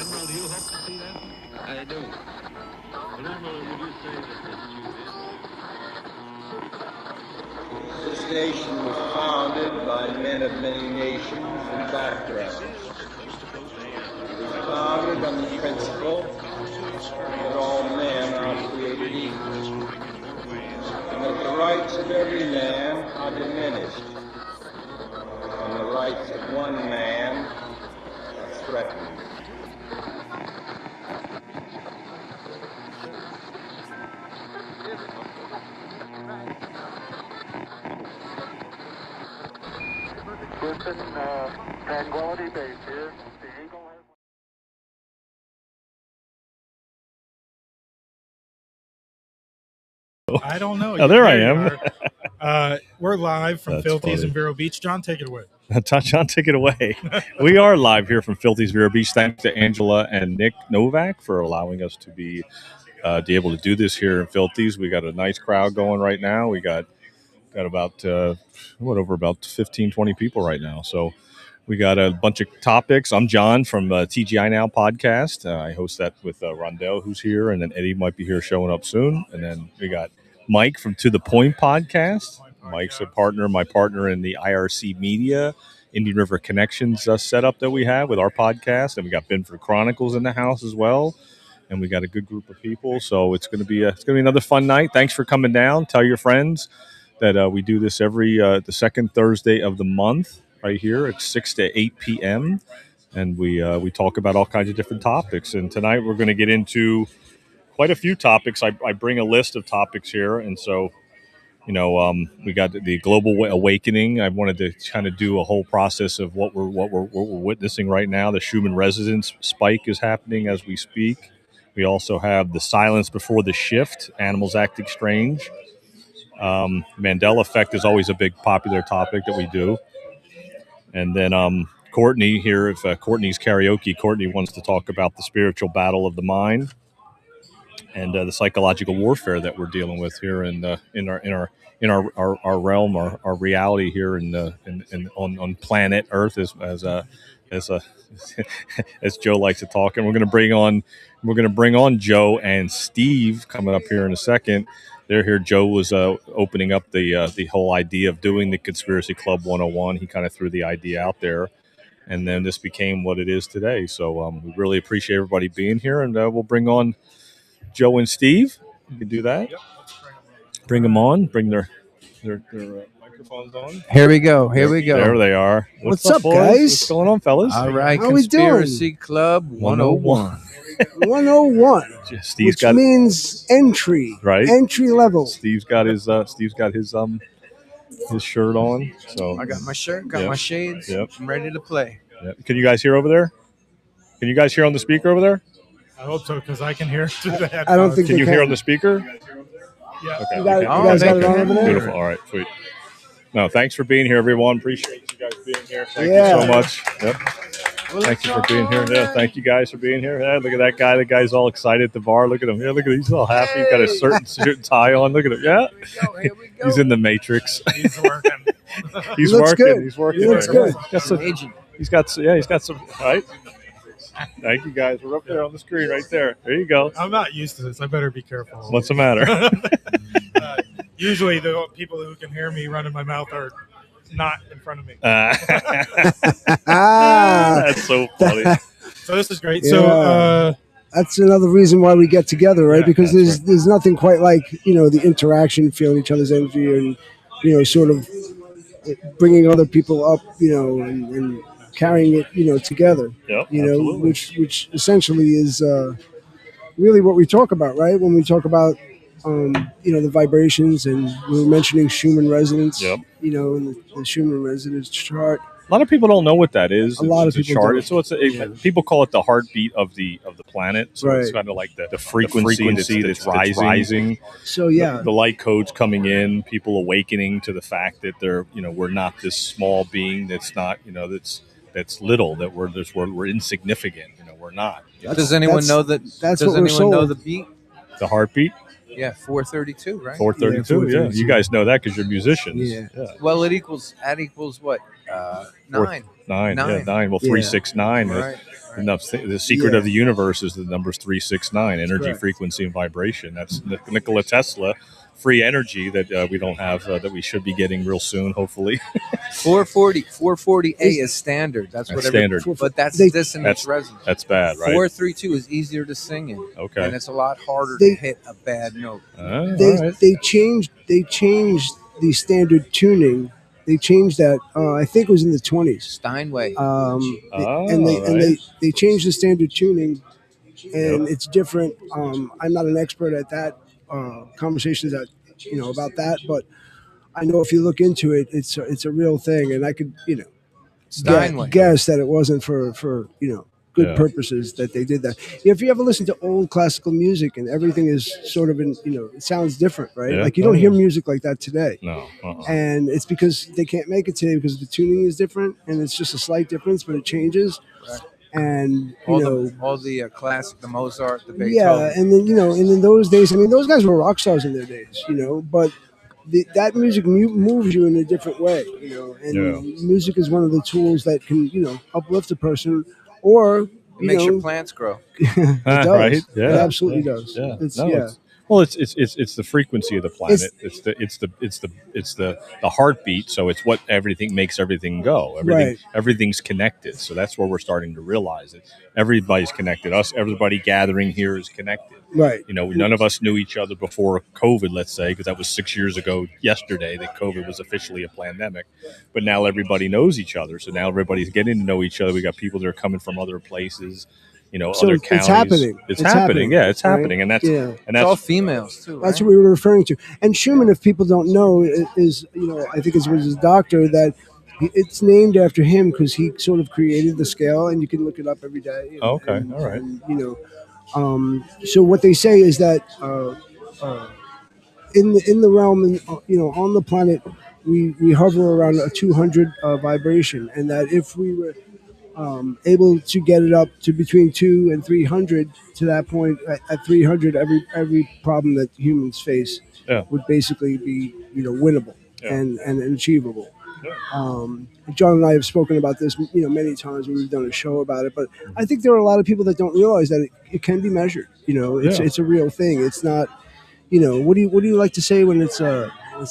Admiral, do you hope to see that? I do. And Admiral, would you say that This nation was founded by men of many nations and backgrounds. It was founded on the principle that all men are created equal, and that the rights of every man are diminished, and the rights of one man are threatened. Tranquility Base here. The Eagle has... I don't know. Oh, there I am. We're live from That's Filthy's funny. in Vero Beach. John, take it away. John, take it away. We are live here from Filthy's Vero Beach. Thanks to Angela and Nick Novak for allowing us to be able to do this here in Filthy's. We got a nice crowd going right now. We got about over about 15, 20 people right now. So we got a bunch of topics. I'm John from TGI Now podcast. I host that with Rondell, who's here, and then Eddie might be here showing up soon. And then we got Mike from To The Point podcast. Mike's my partner in the IRC Media Indian River Connections setup that we have with our podcast. And we got Binford Chronicles in the house as well. And we got a good group of people. So it's going to be another fun night. Thanks for coming down. Tell your friends that we do this every the second Thursday of the month right here at 6 to 8 p.m. And we talk about all kinds of different topics. And tonight we're going to get into quite a few topics. I bring a list of topics here. And so, we got the global awakening. I wanted to kind of do a whole process of what we're witnessing right now. The Schumann resonance spike is happening as we speak. We also have the silence before the shift, animals acting strange. Mandela effect is always a big popular topic that we do. And then Courtney here, if Courtney's karaoke, Courtney wants to talk about the spiritual battle of the mind and the psychological warfare that we're dealing with here in our realm, our reality here on planet Earth as Joe likes to talk. And we're going to bring on Joe and Steve coming up here in a second. They're here. Joe was opening up the whole idea of doing the Conspiracy Club 101. He kind of threw the idea out there, and then this became what it is today. So we really appreciate everybody being here, and we'll bring on Joe and Steve. You can do that. Yep. Bring them on. Bring their microphones on. Here we go. There they are. What's up, guys? What's going on, fellas? All right. How we doing? Conspiracy Club 101. 101. Steve's which means entry. Right. Entry level. Steve's got his shirt on. So I got my shirt, got my shades. Yep. I'm ready to play. Yep. Can you guys hear over there? Can you guys hear on the speaker over there? I hope so, because I can hear through the headphones. I don't think Can you hear on the speaker? Yeah. Okay. You guys got it on over there? Beautiful. All right. Sweet. No, thanks for being here, everyone. Appreciate you guys being here. Thank you so much. Yep. Thank you for being here. Yeah, thank you guys for being here. Yeah, look at that guy. The guy's all excited at the bar. Look at him. Yeah, look at him. He's all happy. He's got a certain suit and tie on. Look at him. Yeah. Here we go. He's in the Matrix. He's working. He's He looks working. good. He's working. He looks good. He's got some. Right. Thank you guys. We're up there on the screen right there. There you go. I'm not used to this. I better be careful. What's the matter? Usually the people who can hear me running my mouth are not in front of me. That's so funny. So this is great. Yeah. So that's another reason why we get together, right? Yeah, Because there's nothing quite like, the interaction, feeling each other's energy, and, sort of bringing other people up, and carrying it, together. Yep, which essentially is really what we talk about, right? When we talk about the vibrations, and we were mentioning Schumann resonance. Yep. And the Schumann resonance chart. A lot of people don't know what that is. A lot of it's people chart. don't. So people call it the heartbeat of the planet. So Right. it's kind of like the frequency that's rising. So yeah, The light codes coming in, people awakening to the fact that we're not this small being that's not, that's little, that we're insignificant. We're not. Does anyone know that? That's does what we're anyone know sold. the beat? The heartbeat. Yeah, 432, right? 432. Yeah, 432. you guys know that because you're musicians. Yeah. Well, that equals what? 9. 9. Nine. Yeah, 9. Well, Yeah. 369. Right. The secret of the universe is the numbers 369, energy, Correct. frequency, and vibration. That's Nikola Tesla, free energy that we don't have, that we should be getting real soon, hopefully. 440A is standard. That's what standard. But that's They- dissonance resonance. That's bad, right? 432 is easier to sing in. Okay. And it's a lot harder They- to hit a bad note. All They right. they changed the standard tuning. They changed that. I think it was in the 20s. Steinway. They changed the standard tuning, and it's different. I'm not an expert at that conversations that about that, but I know if you look into it, it's a real thing, and I could Steinway. guess that it wasn't for good Yeah. purposes that they did that. If you ever listen to old classical music and everything is sort of it sounds different, right? Yeah. Like you don't hear music like that today. No. And it's because they can't make it today because the tuning is different, and it's just a slight difference, but it changes. Right. And all the classic, the Mozart, the Beethoven. yeah, and then and in those days, I mean, those guys were rock stars in their days, but that music moves you in a different way, and music is one of the tools that can uplift a person, or It makes your plants grow. it does. Right? Yeah. It absolutely does. Yeah. It's, It's the frequency of the planet. It's the heartbeat. So it's what makes everything go. Everything's connected. So that's where we're starting to realize it. Everybody's connected. Everybody gathering here is connected. Right. None of us knew each other before COVID, let's say, because that was 6 years ago yesterday that COVID was officially a pandemic. But now everybody knows each other. So now everybody's getting to know each other. We got people that are coming from other places. So other counties. it's happening. It's happening. Yeah, it's happening, and that's It's all females too. That's right? what we were referring to. And Schumann, if people don't know, is I think it was his doctor that it's named after him because he sort of created the scale, and you can look it up every day. All right. And, so what they say is that in the realm, on the planet, we hover around a 200 vibration, and that if we were able to get it up to between 200 and 300, to that point, at 300, every problem that humans face would basically be winnable and achievable. John and I have spoken about this many times when we've done a show about it, but I think there are a lot of people that don't realize that it can be measured. It's a real thing. It's not what do you like to say when it's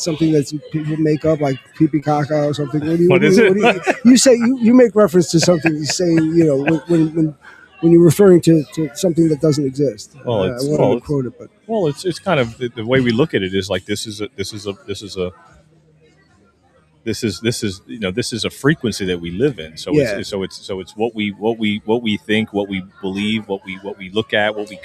something that people make up, like pee-pee caca or something? What is it? You say you make reference to something you say, when you're referring to something that doesn't exist. Well, I want to quote it, but it's kind of the way we look at it is like this is a frequency that we live in. So it's what we think, what we believe, what we look at, what we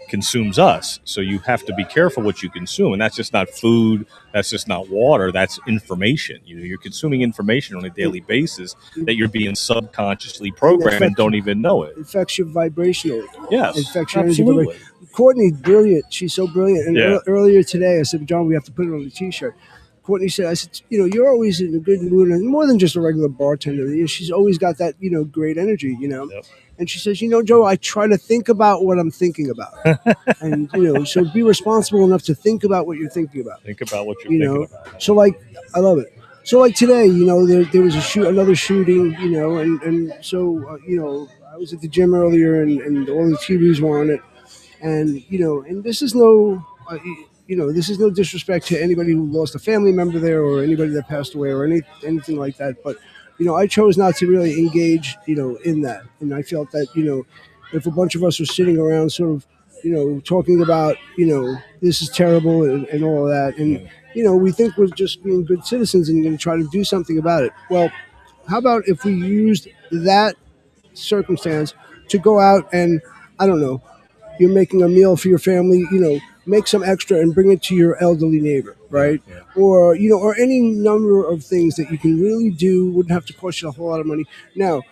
consumes us. So you have to be careful what you consume, and that's just not food, that's just not water, that's information. You're consuming information on a daily basis that you're being subconsciously programmed and don't even know it. It affects your vibrational. Yes, it affects your absolutely. energy. Courtney's brilliant. She's so brilliant. And earlier today, I said, John, we have to put it on the T-shirt. Courtney said, I said, you're always in a good mood, and more than just a regular bartender. She's always got that, great energy, Yep. And she says, Joe, I try to think about what I'm thinking about. And, so be responsible enough to think about what you're thinking about. Think about what you're thinking about. So, I love it. So, today, there was another shooting, and so, I was at the gym earlier, and all the TVs were on it. And, and this is no... this is no disrespect to anybody who lost a family member there or anybody that passed away or anything like that. But, I chose not to really engage, in that. And I felt that, if a bunch of us were sitting around sort of, talking about, this is terrible and all of that. And, we think we're just being good citizens and going to try to do something about it. Well, how about if we used that circumstance to go out and, I don't know, you're making a meal for your family, make some extra and bring it to your elderly neighbor, right? Yeah. Or, or any number of things that you can really do, wouldn't have to cost you a whole lot of money. Now,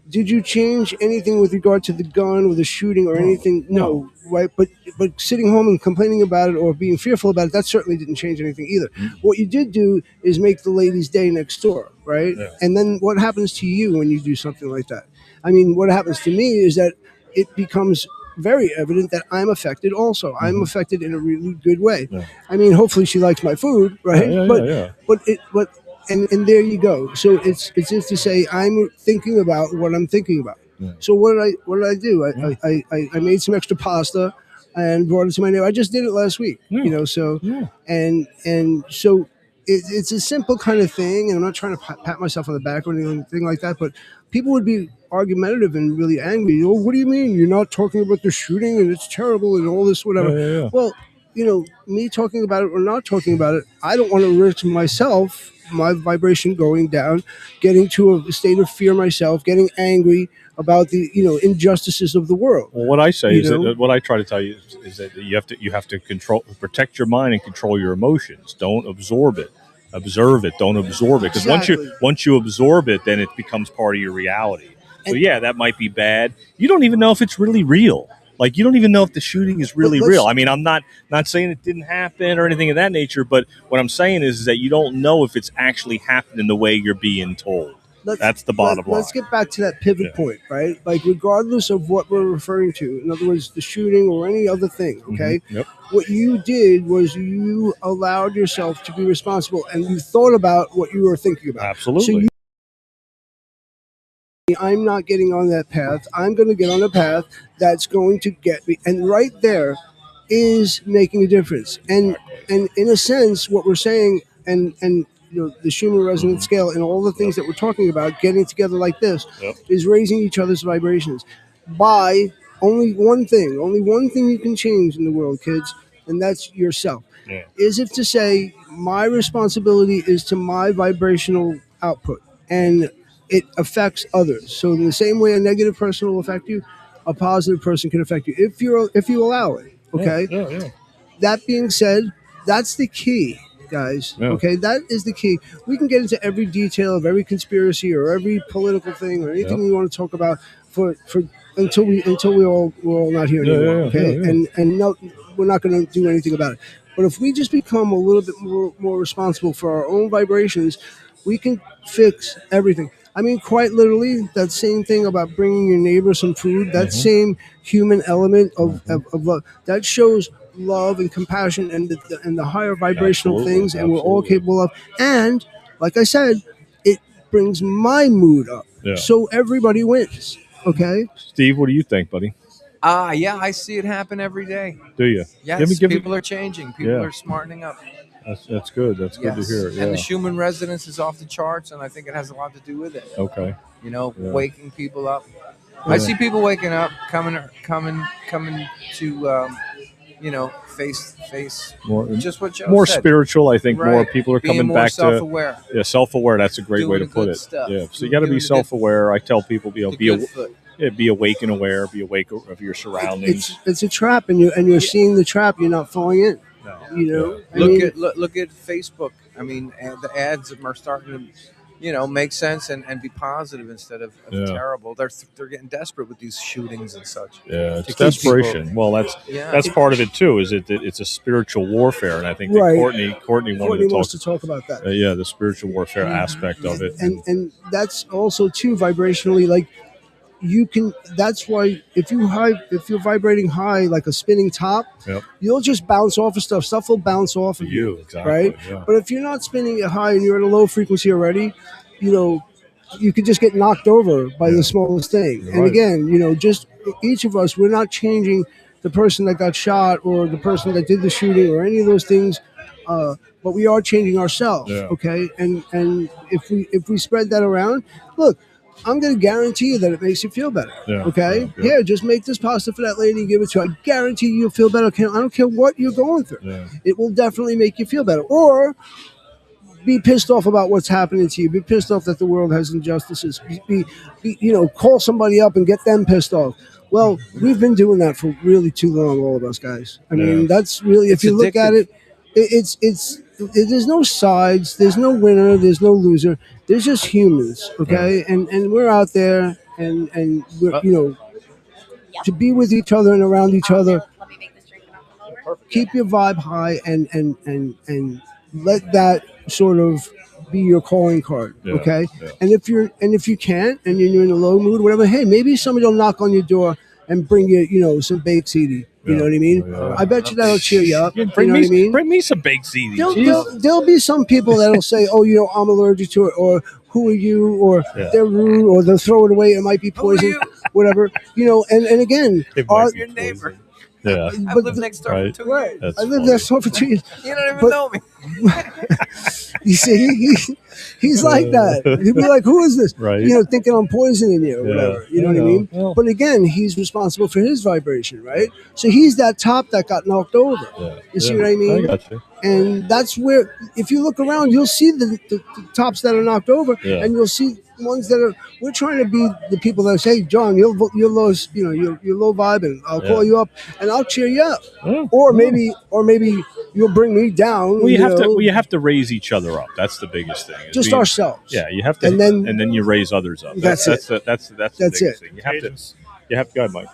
did you change anything with regard to the gun or the shooting or anything? No, right? But sitting home and complaining about it or being fearful about it, that certainly didn't change anything either. Mm-hmm. What you did do is make the lady's day next door, right? Yeah. And then what happens to you when you do something like that? I mean, what happens to me is that it becomes very evident that I'm affected also. Mm-hmm. I'm affected in a really good way. Yeah. I mean, hopefully she likes my food, right? But and there you go. So it's just to say I'm thinking about what I'm thinking about. Yeah. So what did I do? I made some extra pasta and brought it to my neighbor. I just did it last week, Yeah. you know. So Yeah. and so it's a simple kind of thing, and I'm not trying to pat myself on the back or anything like that. But people would be argumentative and really angry. Oh, what do you mean you're not talking about the shooting and it's terrible and all this whatever? Yeah. Well, you know, me talking about it or not talking about it, I don't want to risk myself, my vibration going down, getting to a state of fear myself, getting angry about the injustices of the world. Well, what I say You is know? that what I try to tell you is that you have to protect your mind and control your emotions. Don't absorb it. Observe it. Don't absorb it. Because Exactly. once you absorb it, then it becomes part of your reality. So yeah, that might be bad. You don't even know if it's really real. Like you don't even know if the shooting is really real. I mean, I'm not saying it didn't happen or anything of that nature, but what I'm saying is that you don't know if it's actually happening the way you're being told. That's the bottom line. Let's get back to that pivot point, right? Like, regardless of what we're referring to, in other words, the shooting or any other thing, okay? Yep. What you did was you allowed yourself to be responsible, and you thought about what you were thinking about. Absolutely. So I'm not getting on that path. I'm going to get on a path that's going to get me. And right there is making a difference. And in a sense, what we're saying, and the Schumann resonance scale and all the things that we're talking about, getting together like this, is raising each other's vibrations by only one thing you can change in the world, kids, and that's yourself. Yeah. Is it to say my responsibility is to my vibrational output, and it affects others. So in the same way a negative person will affect you, a positive person can affect you if you allow it. Okay. Yeah. That being said, that's the key, guys. Yeah. Okay, that is the key. We can get into every detail of every conspiracy or every political thing or anything we want to talk about for until we're all not here anymore. Okay, and no, we're not going to do anything about it. But if we just become a little bit more responsible for our own vibrations, we can fix everything. I mean, quite literally, that same thing about bringing your neighbor some food, that same human element of love, that shows love and compassion and the higher vibrational things, and we're all capable of. And like I said, it brings my mood up, so everybody wins. Okay, Steve, what do you think, buddy? Yeah, I see it happen every day. Do you? Yes, people are changing. People are smartening up. That's good. That's good to hear. Yeah. And the Schumann resonance is off the charts, and I think it has a lot to do with it. Okay. Waking people up. I see people waking up, coming to face more, just what Joe more said. Spiritual. I think more people are coming back self-aware. to self-aware. That's a great way to put it. Stuff. Yeah, so you got to be self-aware. I tell people, be awake and aware. Be awake of your surroundings. It's a trap, and you're seeing the trap. You're not falling in. No. Look at Facebook. I mean, the ads are starting to, make sense and be positive instead of terrible. They're getting desperate with these shootings and such. Yeah, it's desperation. Well, that's part of it too. Is it's a spiritual warfare, and I think that Courtney wants to talk about that. The spiritual warfare aspect of it, and that's also too vibrationally like. You can. That's why if you're vibrating high like a spinning top, you'll just bounce off of stuff. Stuff will bounce off of you, exactly, right? Yeah. But if you're not spinning it high and you're at a low frequency already, you could just get knocked over by the smallest thing. You're and right. again, just each of us, we're not changing the person that got shot or the person that did the shooting or any of those things. But we are changing ourselves, okay? And if we spread that around, look. I'm going to guarantee you that it makes you feel better. Okay? Here, just make this pasta for that lady and give it to her. I guarantee you'll feel better. I don't care what you're going through. It will definitely make you feel better. Or be pissed off about what's happening to you. Be pissed off that the world has injustices. Call somebody up and get them pissed off. Well, we've been doing that for really too long, all of us guys. I mean, that's really, if you look at it, there's no sides, there's no winner, there's no loser. There's just humans, okay? And we're out there, and we're, to be with each other and around each other. Keep your vibe high, and let that sort of be your calling card, okay? And if you can't, and you're in a low mood, whatever, hey, maybe somebody will knock on your door and bring you, some baked ziti. You know what I mean? I bet you that'll cheer you up. Bring me some baked ziti. There'll be some people that'll say, "Oh, I'm allergic to it," or "Who are you?" or "They're rude," or "They'll throw it away. It might be poison." whatever, and again, It might be Your neighbor. poison. Yeah. I but lived next door right. for 2 right, years. That's I lived funny. there for 2 years. You don't even but- know me. You see, he's like that. He'd be like, "Who is this?" Right. Thinking I'm poisoning you, or Yeah, whatever. You know I what I mean? know. But again, he's responsible for his vibration, right? So he's that top that got knocked over. Yeah. You see what I mean? I got you. And that's where, if you look around, you'll see the tops that are knocked over, Yeah. and you'll see ones that are. We're trying to be the people that say, "John, you're low, you're low vibe, and I'll call you up and I'll cheer you up." Yeah. Or maybe you'll bring me down. Well, you have to raise each other up. That's the biggest thing. is just we- ourselves. Yeah, you have to, And then you raise others up. That's That's the That's biggest it. thing. You have to. Contagious. You have to go ahead, Mike.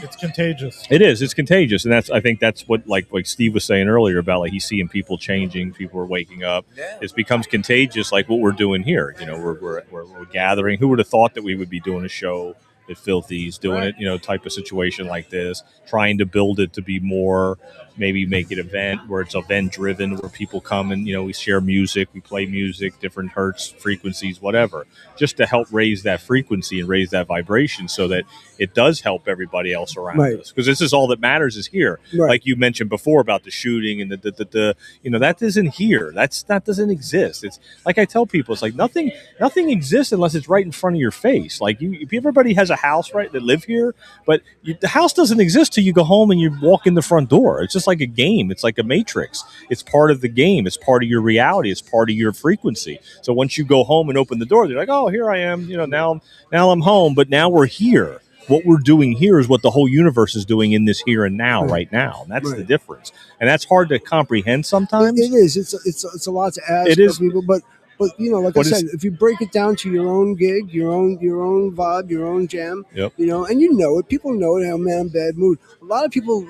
It's contagious. It is. It's contagious, and I think that's what like Steve was saying earlier about like he's seeing people changing, people are waking up. Yeah. It becomes contagious, like what we're doing here. We're gathering. Who would have thought that we would be doing a show at Filthy's, doing it, type of situation like this, trying to build it to be more, maybe make it event where it's event driven, where people come and we share music, we play music, different hertz, frequencies, whatever, just to help raise that frequency and raise that vibration so that it does help everybody else around us. Because this is all that matters is here. Right. Like you mentioned before about the shooting and that isn't here. That doesn't exist. It's like I tell people, it's like nothing exists unless it's right in front of your face. Like everybody has a house, right, that live here, but the house doesn't exist till you go home and you walk in the front door. It's just like a game. It's like a matrix. It's part of the game. It's part of your reality. It's part of your frequency. So once you go home and open the door, they're like, oh, here I am. Now I'm home, but now we're here. What we're doing here is what the whole universe is doing in this here and now, right now. And that's the difference. And that's hard to comprehend sometimes. It is. It's a lot to ask of people, but like I said, if you break it down to your own gig, your own vibe, your own jam, Yep. and people know it. I'm in a bad mood. A lot of people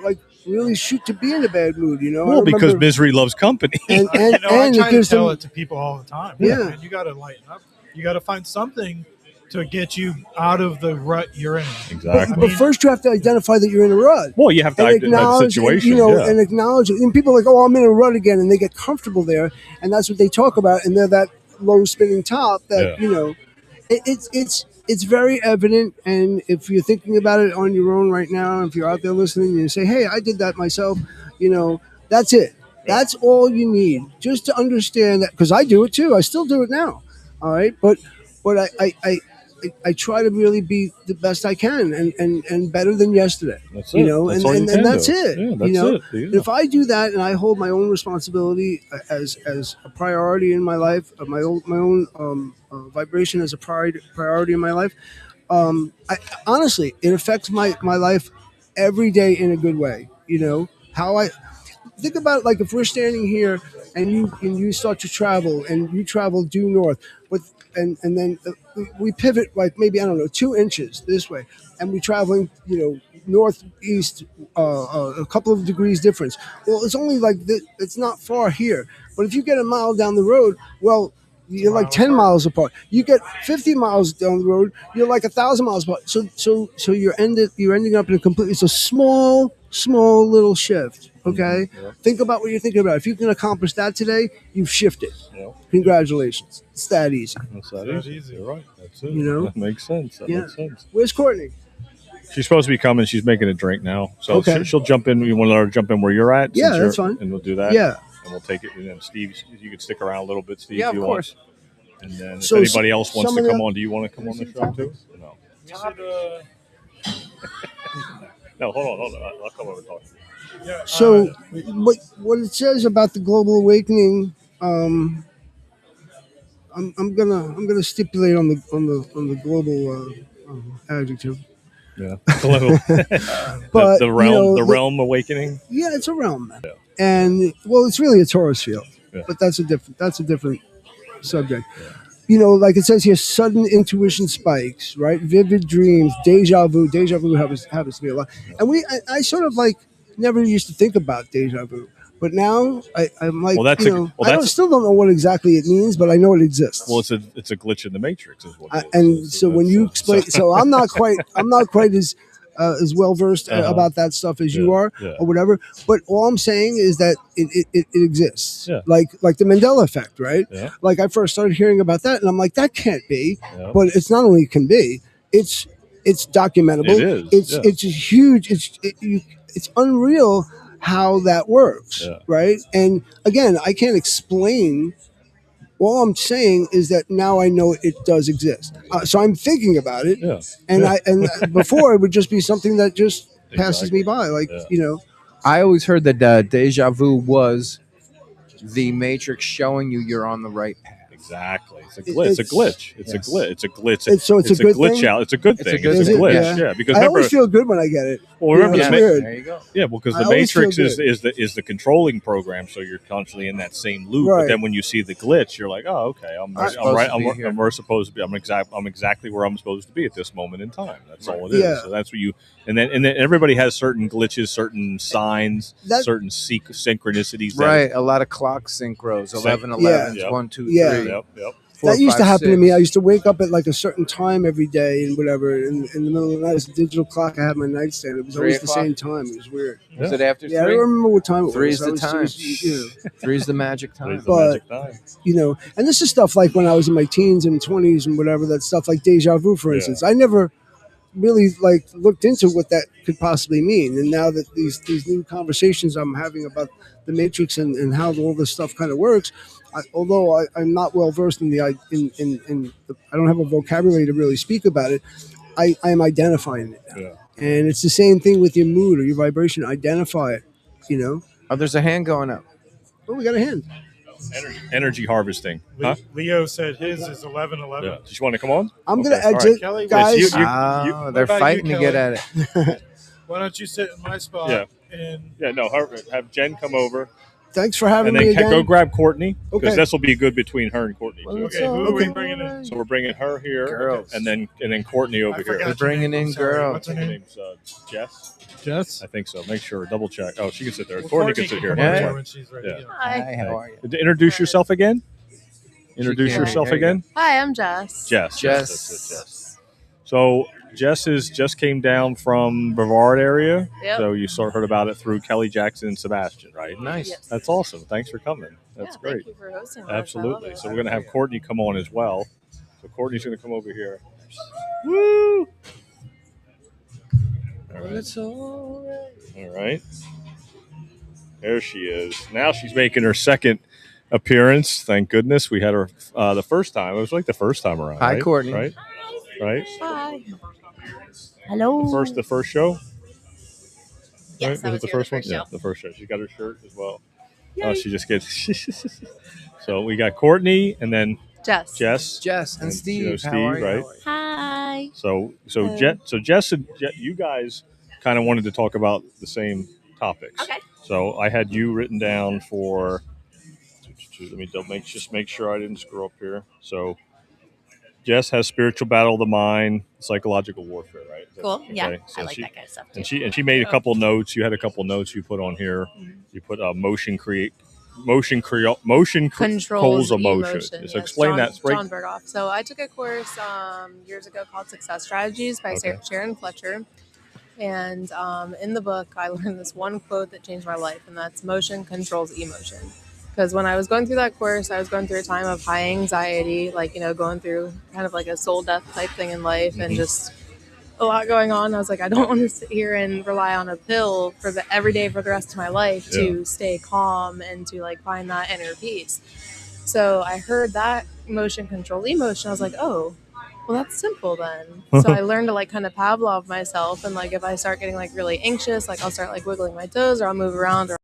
really shoot to be in a bad mood. Well, because misery loves company. and I and try it to gives tell them. it to people all the time. Yeah. Man, you got to lighten up. You got to find something to get you out of the rut you're in. Exactly. But first, you have to identify that you're in a rut. Well, you have to And identify the acknowledge, situation. and acknowledge it. And people are like, "Oh, I'm in a rut again," and they get comfortable there, and that's what they talk about. And they're that low spinning top that it's very evident. And if you're thinking about it on your own right now, if you're out there listening, and you say, "Hey, I did that myself," that's it. That's all you need, just to understand that. Because I do it too. I still do it now. All right, but I try to really be the best I can and better than yesterday. That's it. That's all you can that's do. it. Yeah, that's it. Yeah. If I do that and I hold my own responsibility as a priority in my life, my own vibration as a priority in my life, honestly, it affects my life every day in a good way. How I think about it, like if we're standing here and you start to travel and you travel due north, and then we pivot like maybe 2 inches this way, and we're traveling northeast a couple of degrees difference. Well, it's only it's not far here, but if you get a mile down the road, well, you're like 10 miles apart. You get 50 miles down the road, you're like 1,000 miles apart. So you're ending up in it's a small little shift. Okay, think about what you're thinking about. If you can accomplish that today, you've shifted. Congratulations. It's that easy. That's that easy. You're right. That's it. That makes sense. That makes sense. Where's Courtney? She's supposed to be coming. She's making a drink now. So Okay. she'll jump in. You want to let her jump in where you're at? Yeah, since that's fine. And we'll do that. Yeah. And we'll take it. And then Steve, you can stick around a little bit, Steve, Yeah, if of you course. want. And then So if anybody else wants some to of come the- on, do you want to come on the show too? No. No, hold on. I'll come over and talk to you. Yeah, So, what it says about the global awakening, I'm gonna stipulate on the global adjective. Yeah. A little. But the realm awakening. Yeah, it's a realm, and well, it's really a Taurus field, but that's a different subject. Like it says here, sudden intuition spikes, right? Vivid dreams, deja vu. Deja vu happens to be a lot, and I sort of never used to think about deja vu, but now I'm like, still don't know what exactly it means, but I know it exists. Well, it's a glitch in the matrix, is what it is. And so when you explain, so I'm not quite as well versed about that stuff as you are, or whatever. But all I'm saying is that it exists, like the Mandela effect, right? Yeah. Like I first started hearing about that, and I'm like, that can't be. Yeah. But it's not only can be, it's it's documentable. It is, It's a huge. It's unreal how that works, Yeah. right? And again, I can't explain. All I'm saying is that now I know it does exist. So I'm thinking about it, Yeah. and Yeah. Before it would just be something that just passes Exactly. me by, like Yeah. I always heard that deja vu was the Matrix showing you you're on the right path. Exactly. It's a glitch. It's a glitch. It's Yes. a glitch. It's a glitch. It's It's a good glitch thing? out. It's a good It's a thing. good It's a thing, glitch. yeah. Yeah. Because I remember, always feel good when I get it. well, remember it's the weird. There you go. yeah, because I the always feel Matrix is good. the controlling program, so you're constantly in that same loop. Right. But then when you see the glitch, you're like, oh, okay, I'm supposed right. to be here. I'm where supposed to be. I'm exactly where I'm supposed to be at this moment in time. That's all it is. Yeah. So that's what you and then everybody has certain glitches, certain signs, certain synchronicities. Right. A lot of clock synchros, 11-11s, Yep. 1, 2, 3. Yeah. Yep. 4, That used to 5, happen to 6. me. I used to wake up at like a certain time every day and whatever. In the middle of the night, it's a digital clock I had on my nightstand. It was 3 always the o'clock? same time. It was weird. Was it after Yeah, I 3? don't remember what time it was. 3's I the was time. just, 3's the magic time. Three's the But- magic time. and this is stuff like when I was in my teens and 20s and whatever. That stuff like deja vu, for Yeah. instance. I never really like looked into what that could possibly mean. And now that these new conversations I'm having about the Matrix and how all this stuff kind of works, although I'm not well versed in I don't have a vocabulary to really speak about it. I am identifying it now. Yeah. And it's the same thing with your mood or your vibration. Identify it. Oh, there's a hand going up. Oh, we got a hand. Energy harvesting. Huh? Leo said his is 11:11. Yeah. Did you want to come on? I'm gonna Okay, all exit, Kelly, guys. you- They're about you, fighting to get Kelly? at it. Why don't you sit in my spot? Yeah. And Yeah, no, have Jen come over. Thanks for having And me then again. go grab Courtney, because Okay. this will be good between her and Courtney. too. okay, who are we Okay. bringing in? So we're bringing her here, Girls. and then Courtney over I here. forgot We're your bringing name. I'm in sorry. girls. What's her Her name? name's Jess. Jess. I think so. Make sure, double check. Oh, she can sit there. Well, Courtney can sit here. come Yeah. over Yeah. when she's ready. Yeah. Yeah. Hi. Hi, how are you? Introduce yourself again. Introduce can't. yourself There you again. Hi, I'm Jess. Jess. Jess. That's it, Jess. So Jess just came down from Brevard area. Yep. So you heard about it through Kelly Jackson and Sebastian, right? Nice. Yes. That's awesome. Thanks for coming. That's Yeah, great. Thank you for hosting us. Absolutely. I So love we're going to have Courtney come on as well. So Courtney's going to come over here. Woo! All right. All right. There she is. Now she's making her second appearance. Thank goodness. We had her the first time. It was like the first time around. Hi, right? Courtney. Right? Right? Hi. Hello. The first show? Yes, right? I Was it was the here first one? the first show. Yeah, the first show. She got her shirt as well. Yay. She just gets. So we got Courtney and then Jess. Jess and Steve. Steve, how are you? right? Hi. So Hello. Jess and you guys kind of wanted to talk about the same topics. Okay. So I had you written down for. Let me make sure I didn't screw up here. So Jess has spiritual battle of the mind, psychological warfare, right? Cool. Yeah. So I like that kind of stuff too. And she made a couple notes. You had a couple notes you put on here. You put motion controls emotion. So Yes, explain that. John Berghoff. So I took a course years ago called Success Strategies by Okay. Sharon Fletcher. And in the book, I learned this one quote that changed my life, and that's motion controls emotion. Because when I was going through that course, I was going through a time of high anxiety, like, going through kind of like a soul death type thing in life and just a lot going on. I was like, I don't want to sit here and rely on a pill for every day for the rest of my life to stay calm and to like find that inner peace. So I heard that motion control emotion. I was like, oh, well, that's simple then. So I learned to like kind of Pavlov myself. And like, if I start getting like really anxious, like I'll start like wiggling my toes or I'll move around or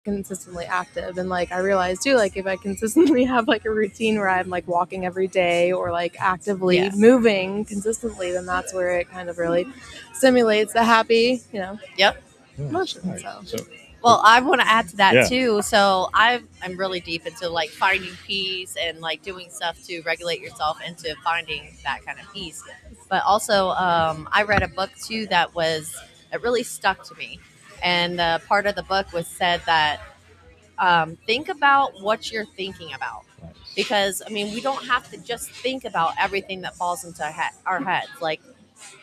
consistently active. And like I realized too, like if I consistently have like a routine where I'm like walking every day or like actively moving consistently, then that's where it kind of really stimulates the happy, Yep. emotion. So Well, I want to add to that Yeah. too. So I'm really deep into like finding peace and like doing stuff to regulate yourself into finding that kind of peace. But also, I read a book too that it really stuck to me. And part of the book was said that think about what you're thinking about. Because, I mean, we don't have to just think about everything that falls into our heads. Like,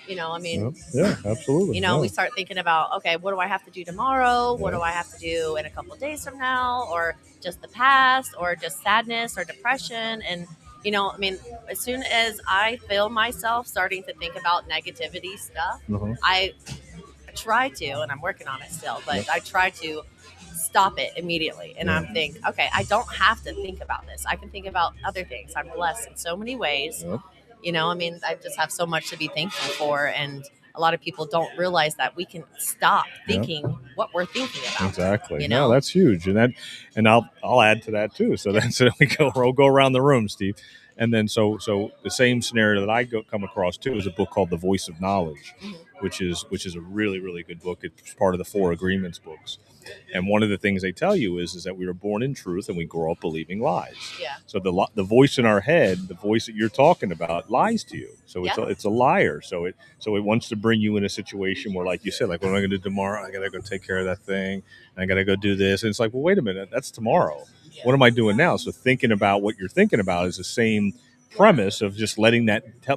I mean, Yeah, absolutely. we start thinking about, okay, what do I have to do tomorrow? What do I have to do in a couple of days from now? Or just the past or just sadness or depression. And, You know, I mean, as soon as I feel myself starting to think about negativity stuff, Uh-huh. I try to, and I'm working on it still, but I try to stop it immediately. And I'm think, okay, I don't have to think about this. I can think about other things. I'm blessed in so many ways. Yep. You know, I mean, I just have so much to be thankful for. And a lot of people don't realize that we can stop thinking what we're thinking about. Exactly. You know? No, that's huge. And I'll add to that too. So then we'll go around the room, Steve. And then so the same scenario that I come across too is a book called The Voice of Knowledge, which is a really, really good book. It's part of the 4 Agreements books. And one of the things they tell you is that we were born in truth and we grow up believing lies. Yeah. So the voice in our head, the voice that you're talking about, lies to you. So it's a liar. So it wants to bring you in a situation where, like you said, like, what am I going to do tomorrow? I got to go take care of that thing. And I got to go do this. And it's like, well, wait a minute, that's tomorrow. Yeah. What am I doing now? So thinking about what you're thinking about is the same premise of just letting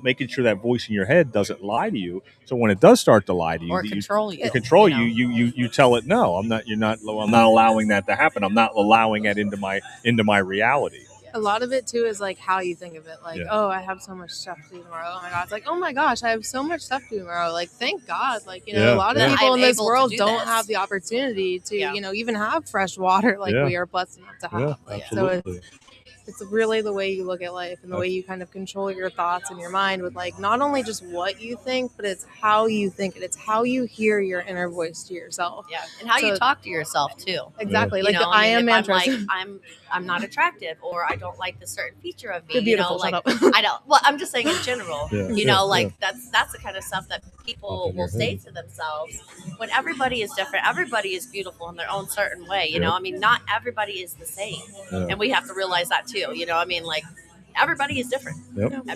making sure that voice in your head doesn't lie to you. So when it does start to lie to you, or control you, you tell it, no, I'm not allowing that to happen. I'm not allowing that into my reality. A lot of it too is like how you think of it. Like, oh, I have so much stuff to do tomorrow. Oh my God. It's like, oh my gosh, I have so much stuff to do tomorrow. Like, thank God. Like, a lot of people in this world don't have the opportunity to, even have fresh water like we are blessed enough to have. Absolutely. So it's really the way you look at life and the way you kind of control your thoughts in your mind with, like, not only just what you think, but it's how you think it. It's how you hear your inner voice to yourself. Yeah. And how you talk to yourself too. Exactly. Yeah. Like the I am mantra. I'm not attractive, or I don't like this certain feature of me. You're beautiful, like I don't. Well, I'm just saying in general. That's the kind of stuff that people will say to themselves when everybody is different. Everybody is beautiful in their own certain way. You know, I mean, not everybody is the same, and we have to realize that too. You know, I mean, like, everybody is different.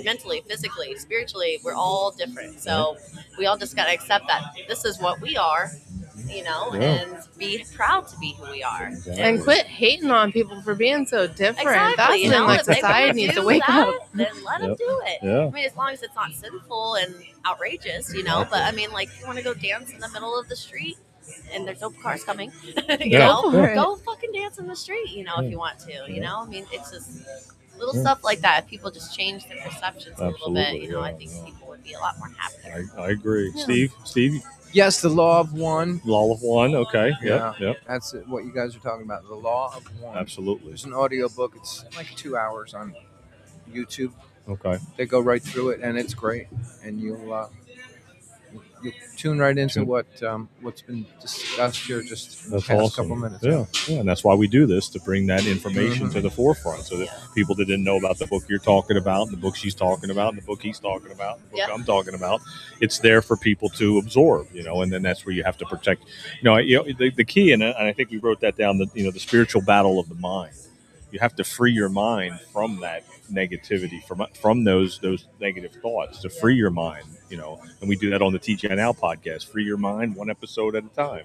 Mentally, physically, spiritually, we're all different. So we all just got to accept that this is what we are. And be proud to be who we are. And quit hating on people for being so different. Exactly. That's when like society needs to wake up. Then let them do it. Yeah. I mean, as long as it's not sinful and outrageous, But I mean, like, you want to go dance in the middle of the street and there's no cars coming, go fucking dance in the street, if you want to, I mean, it's just little stuff like that. If people just change their perceptions a little bit, I think people would be a lot more happier. I agree. Yeah. Steve? Yes, the law of one. Law of one. Okay. Yeah. Yep. That's what you guys are talking about. The law of one. Absolutely. There's an audio book. It's like 2 hours on YouTube. Okay. They go right through it, and it's great. And you'll tune right into what's been discussed here just the past couple minutes. Yeah, and that's why we do this, to bring that information to the forefront, so that people that didn't know about the book you're talking about, and the book she's talking about, and the book he's talking about, and the book I'm talking about, it's there for people to absorb, and then that's where you have to protect. The key, and I think we wrote that down, the spiritual battle of the mind. You have to free your mind from that negativity, from those negative thoughts, to free your mind, and we do that on the TGI Now podcast. Free your mind one episode at a time,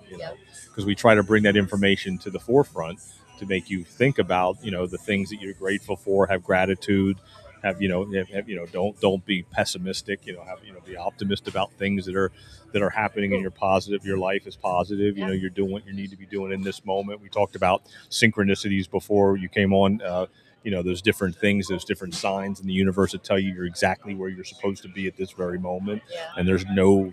because we try to bring that information to the forefront to make you think about, the things that you're grateful for, have gratitude, don't be pessimistic, be optimistic about things that are happening, and you're positive. Your life is positive. You're doing what you need to be doing in this moment. We talked about synchronicities before you came on. There's different things, there's different signs in the universe that tell you you're exactly where you're supposed to be at this very moment. And there's no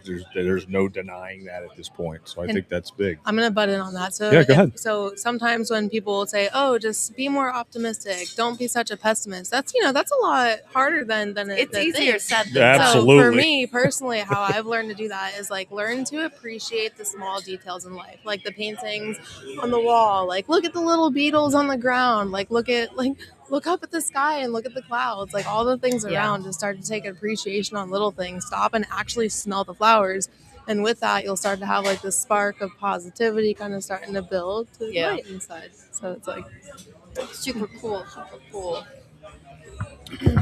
denying that at this point. So I think that's big. I'm going to butt in on that. So go ahead. So sometimes when people say, oh, just be more optimistic, don't be such a pessimist. That's a lot harder than it's easier said than done. Absolutely. So for me personally, how I've learned to do that is like learn to appreciate the small details in life, like the paintings on the wall, like look at the little beetles on the ground, like look up at the sky and look at the clouds, like all the things around. Just start to take an appreciation on little things. Stop and actually smell the flowers. And with that, you'll start to have like this spark of positivity kind of starting to build to the light inside. So it's like super cool.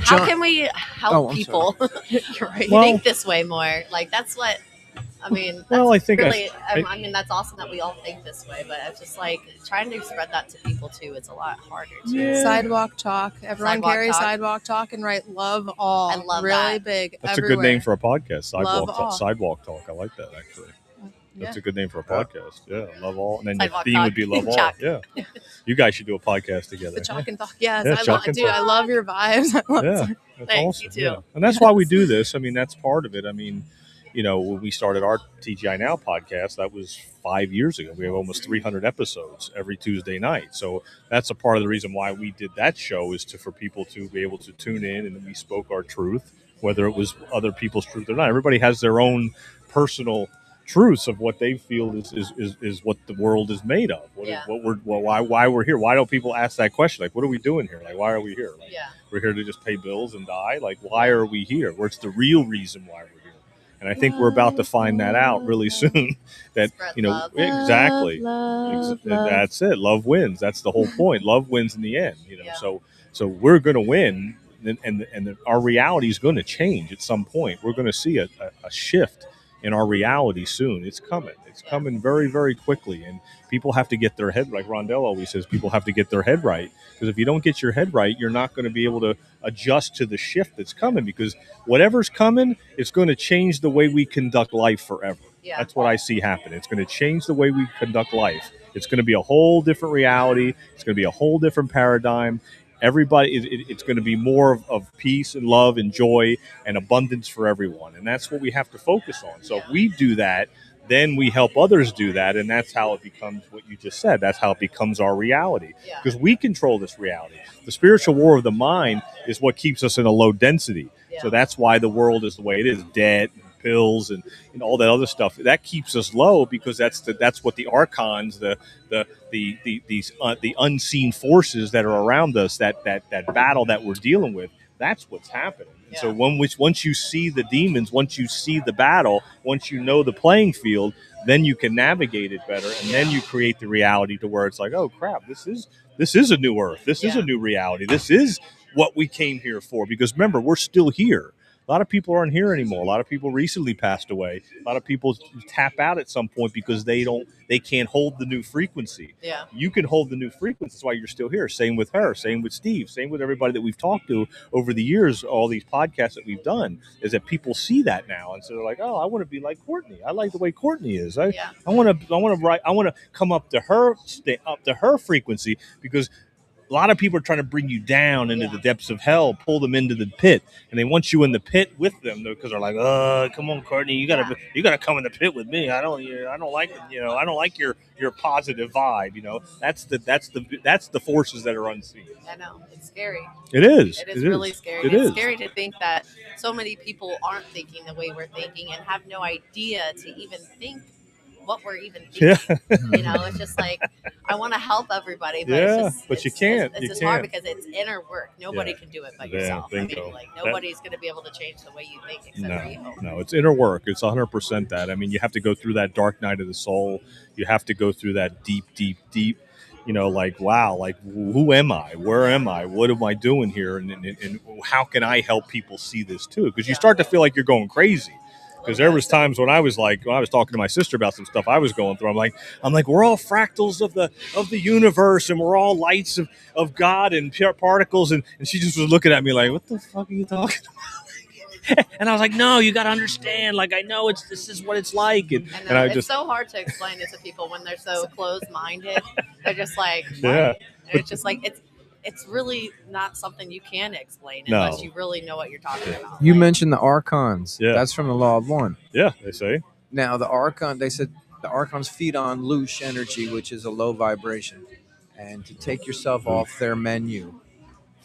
How can we help people think this way more? Like, that's what I mean. I think really, I mean, that's awesome that we all think this way, but it's just like trying to spread that to people too. It's a lot harder. Sidewalk chalk. Everyone carry sidewalk chalk and write "love all." I love really that. big. That's everywhere. a good name for a podcast. Sidewalk talk. I like that, actually. That's Yeah. a good name for a podcast. Yeah, Love All. And then Sidewalk your theme would talk. be Love All. Chalk. Yeah. You guys should do a podcast together. The chalk and talk. Yes, Yeah, I chalk love, and dude. talk. I love your vibes. I love Yeah, it. that's Thanks, awesome. you too. Yeah. And that's why we do this. I mean, that's part of it. I mean, you know, when we started our TGI Now podcast, that was 5 years ago. We have almost 300 episodes every Tuesday night. So that's a part of the reason why we did that show, is for people to be able to tune in, and we spoke our truth, whether it was other people's truth or not. Everybody has their own personal truths of what they feel is what the world is made of. Why we're here. Why don't people ask that question? Like, what are we doing here? Like, why are we here? Like, we're here to just pay bills and die. Like, why are we here? Where's the real reason why we're here? And I think we're about to find that out really soon. That, you know, love. exactly. Love. That's it. Love wins. That's the whole point. Love wins in the end. You know, Yeah. so we're going to win, and our reality is going to change at some point. We're going to see a shift in our reality soon. It's coming. It's coming very, very quickly. And people have to get their head, like Rondell always says, people have to get their head right. Because if you don't get your head right, you're not going to be able to adjust to the shift that's coming. Because whatever's coming, it's going to change the way we conduct life forever. Yeah. That's what I see happen. It's going to change the way we conduct life. It's going to be a whole different reality. It's going to be a whole different paradigm. Everybody, it's going to be more of peace and love and joy and abundance for everyone. And that's what we have to focus on. So if we do that, then we help others do that. And that's how it becomes what you just said. That's how it becomes our reality. Because we control this reality. The spiritual war of the mind is what keeps us in a low density. So that's why the world is the way it is. Debt, pills, and all that other stuff. That keeps us low, because that's what the archons, the unseen forces that are around us, that battle that we're dealing with, that's what's happening. Yeah. So once you see the demons, once you see the battle, once you know the playing field, then you can navigate it better, and then you create the reality to where it's like, oh crap, this is a new earth, this is a new reality, this is what we came here for. Because remember, we're still here. A lot of people aren't here anymore. A lot of people recently passed away. A lot of people tap out at some point because they can't hold the new frequency. Yeah. You can hold the new frequency. That's why you're still here. Same with her. Same with Steve. Same with everybody that we've talked to over the years. All these podcasts that we've done, is that people see that now, and so they're like, "Oh, I want to be like Courtney. I like the way Courtney is. I want to come up to her frequency," because a lot of people are trying to bring you down into the depths of hell, pull them into the pit, and they want you in the pit with them, because they're like, come on, Courtney, you gotta come in the pit with me. I don't like your positive vibe. That's the forces that are unseen. I know, it's scary. It is. It is really scary. It's scary to think that so many people aren't thinking the way we're thinking and have no idea to even think what we're even thinking. It's just like, I want to help everybody, but but you can't. It's just hard because it's inner work. Nobody can do it by yourself. Bingo. Nobody's going to be able to change the way you think except for you. No, it's inner work. It's 100% that. I mean, you have to go through that dark night of the soul. You have to go through that deep, wow, who am I? Where am I? What am I doing here? And how can I help people see this too? Because you start to feel like you're going crazy. Because there was times when I was talking to my sister about some stuff I was going through. I'm like, we're all fractals of the universe, and we're all lights of God and pure particles. And she just was looking at me like, what the fuck are you talking about? And I was like, no, you got to understand. Like, I know this is what it's like. And it's so hard to explain it to people when they're so closed-minded. They're just like, what? Yeah. It's just like, it's really not something you can explain unless you really know what you're talking about. You mentioned the archons. Yeah. That's from the Law of One. Yeah, they say. Now, they said the archons feed on louche energy, which is a low vibration, and to take yourself off their menu,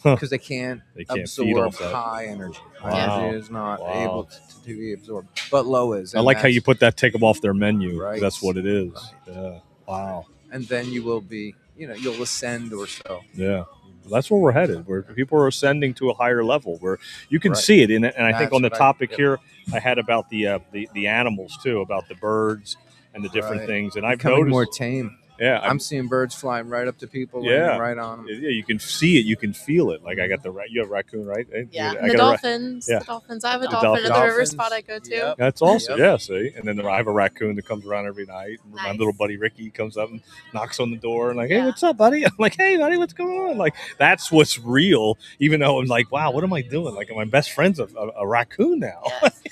because they can't absorb high energy. Wow. Energy is not able to be absorbed, but low is. I like how you put that, take them off their menu. Right. That's what it is. Right. Yeah. Wow. And then you will be, you'll ascend or so. Yeah. That's where we're headed, where people are ascending to a higher level, where you can see it. And I think on the topic here, I had about the animals too, about the birds and the different things. And I've becoming noticed more tame. Yeah, I'm seeing birds flying right up to people, Yeah. landing right on them. Yeah, you can see it, you can feel it. Like I got you have raccoon, right? Yeah. I And the got dolphins. yeah. The dolphins. I have a The dolphin at the river dolphins. spot I go to. Yep. That's awesome. Yep. Yeah, see, and then I have a raccoon that comes around every night. My Nice. little buddy Ricky comes up and knocks on the door and like, hey, Yeah. what's up, buddy? I'm like, hey, buddy, what's going on? Like, that's what's real. Even though I'm like, wow, what am I doing? Like, my best friend's a raccoon now. Yes.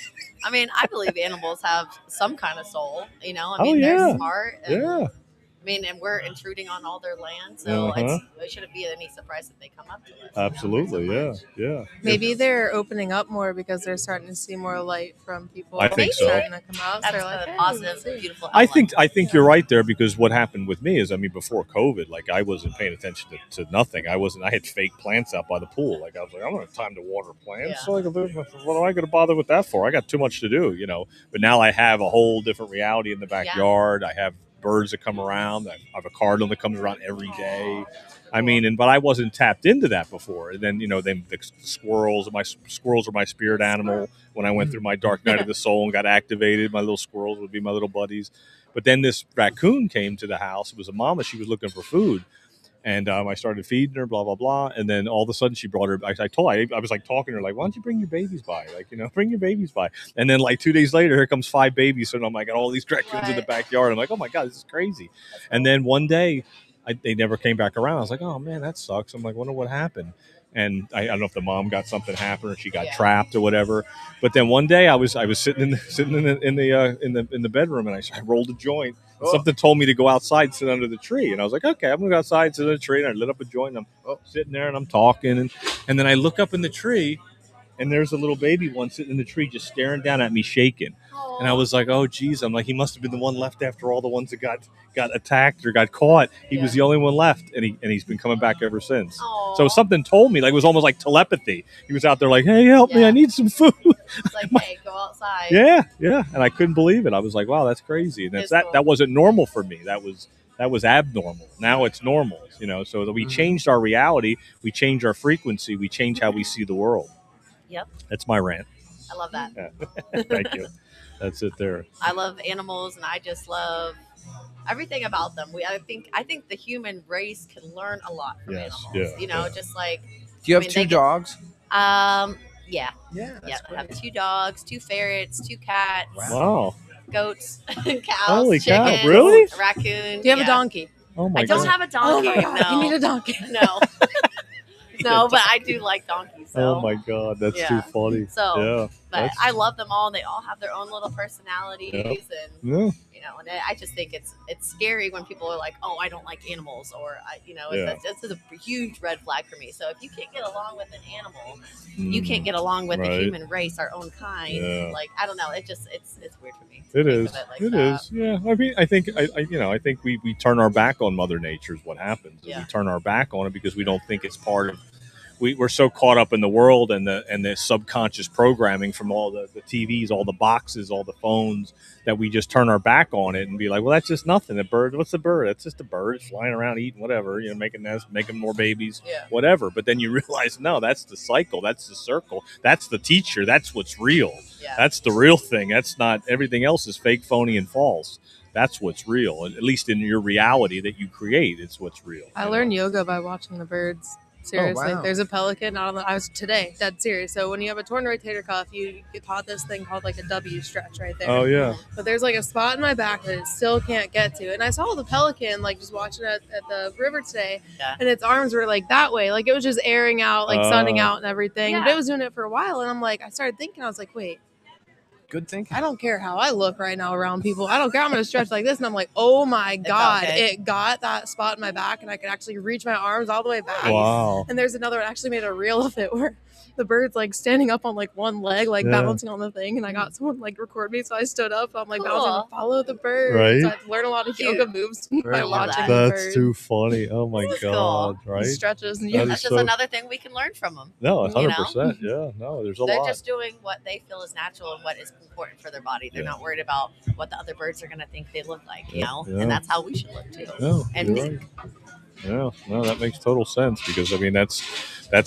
I mean, I believe animals have some kind of soul. You know, I Oh, mean, yeah. they're smart. And, Yeah. I mean, and we're intruding on all their land, so it shouldn't be any surprise if they come up to us. Absolutely, yeah. Maybe they're opening up more because they're starting to see more light from people. I think so. Starting to come out. So That's they're like, a hey, positive, let's see. beautiful. I outlook. think you're right there because what happened with me is, I mean, before COVID, like I wasn't paying attention to nothing. I had fake plants out by the pool. Like I was like, I don't have time to water plants. Yeah. So like, what am I going to bother with that for? I got too much to do, you know. But now I have a whole different reality in the backyard. I have birds that come around. I have a cardinal that comes around every day. I mean, but I wasn't tapped into that before. And then, you know, then the squirrels are my spirit animal. When I went through my dark night of the soul and got activated, my little squirrels would be my little buddies. But then this raccoon came to the house. It was a mama. She was looking for food. And I started feeding her, blah, blah, blah. And then all of a sudden she brought her, I was like talking to her, like, why don't you bring your babies by? Like, you know, bring your babies by. And then like 2 days later, here comes 5 babies. So I'm like, got all these raccoons in the backyard. I'm like, oh my God, this is crazy. And then one day they never came back around. I was like, oh man, that sucks. I'm like, wonder what happened. And I don't know if the mom got something happen or she got trapped or whatever. But then one day I was sitting in the bedroom and I rolled a joint. And something told me to go outside and sit under the tree. And I was like, okay, I'm gonna go outside and sit under the tree. And I lit up a joint and I'm sitting there and I'm talking. And then I look up in the tree and there's a little baby one sitting in the tree just staring down at me shaking. Aww. And I was like, oh geez, I'm like, he must have been the one left after all the ones that got attacked or got caught. He was the only one left, and he's been coming back ever since. Aww. So something told me, like it was almost like telepathy. He was out there like, hey, help me, I need some food. It's like, hey, go outside. Yeah. And I couldn't believe it. I was like, wow, that's crazy. And that wasn't normal for me. That was abnormal. Now it's normal, you know. So that we changed our reality, we change our frequency, we change how we see the world. Yep. That's my rant. I love that. Yeah. Thank you. That's it there. I love animals, and I just love everything about them. I think the human race can learn a lot from animals. Yeah, you know, just like. Do you have 2 dogs? Yeah. Yeah. I have 2 dogs, 2 ferrets, 2 cats. Wow. Goats, cows, holy chickens, cow! Really? A raccoon. Do you have a donkey? Oh my God. I don't have a donkey. Oh my God, no. you need a donkey. No. No, but I do like donkeys. So. Oh my God, that's too funny. So, but I love them all, and they all have their own little personalities, and you know, and I just think it's scary when people are like, "Oh, I don't like animals," or it's a huge red flag for me. So if you can't get along with an animal, you can't get along with the human race, our own kind. Yeah. Like I don't know, it's weird for me. It is. It is. Yeah. I mean, I think I think we turn our back on Mother Nature is what happens. Yeah. We turn our back on it because we don't think it's part of. We're so caught up in the world and the subconscious programming from all the TVs, all the boxes, all the phones that we just turn our back on it and be like, well, that's just nothing. A bird, what's a bird? That's just a bird. It's flying around eating whatever, you know, making nests, making more babies, whatever. But then you realize, no, that's the cycle. That's the circle. That's the teacher. That's what's real. Yeah. That's the real thing. That's not everything else is fake, phony, and false. That's what's real. At least in your reality that you create, it's what's real. I learned yoga by watching the birds. Seriously, there's a pelican. I was today dead serious. So when you have a torn rotator cuff, you get taught this thing called like a W stretch right there. Oh yeah. But there's like a spot in my back that it still can't get to, and I saw the pelican like just watching it at the river today, and its arms were like that way, like it was just airing out, like sunning out and everything. But it was doing it for a while, and I'm like, I started thinking, I was like, wait. Good thinking. I don't care how I look right now around people. I don't care. I'm going to stretch like this. And I'm like, oh my God, it got that spot in my back and I could actually reach my arms all the way back. Wow. And there's another one, I actually made a reel of it where the bird's like standing up on like one leg, like balancing on the thing. And I got someone like record me. So I stood up. I'm like, balancing, follow the bird. Right. So I had to learn a lot of yoga moves by watching the bird. That's too funny. Oh my God. Cool. Right. The stretches. And that's just another thing we can learn from them. No, 100%. Yeah. No, there's a lot. They're just doing what they feel is natural and what is important for their body. They're not worried about what the other birds are going to think they look like, you know? And that's how we should look too. No, and think. Right. Yeah, no, that makes total sense because I mean that's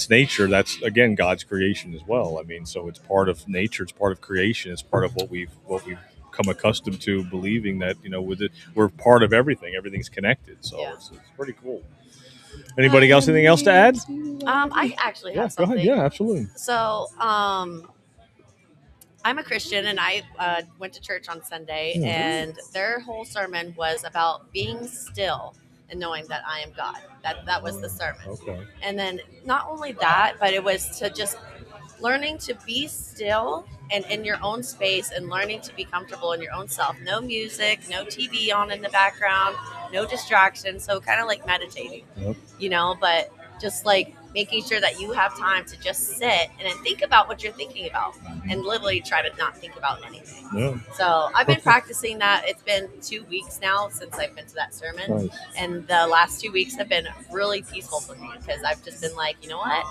nature. That's again God's creation as well. I mean, so it's part of nature. It's part of creation. It's part of what we've come accustomed to believing that, with it, we're part of everything. Everything's connected. So it's pretty cool. Anybody else? Anything else to add? I actually have Go something. ahead. Yeah, absolutely. So, I'm a Christian, and I went to church on Sunday, and their whole sermon was about being still and knowing that I am God. That was the sermon. Okay. And then not only that, but it was to just learning to be still and in your own space and learning to be comfortable in your own self. No music, no TV on in the background, no distraction. So kind of like meditating, but just like making sure that you have time to just sit and then think about what you're thinking about and literally try to not think about anything. Yeah. So I've been practicing that. It's been 2 weeks now since I've been to that sermon. Nice. And the last 2 weeks have been really peaceful for me because I've just been like, you know what?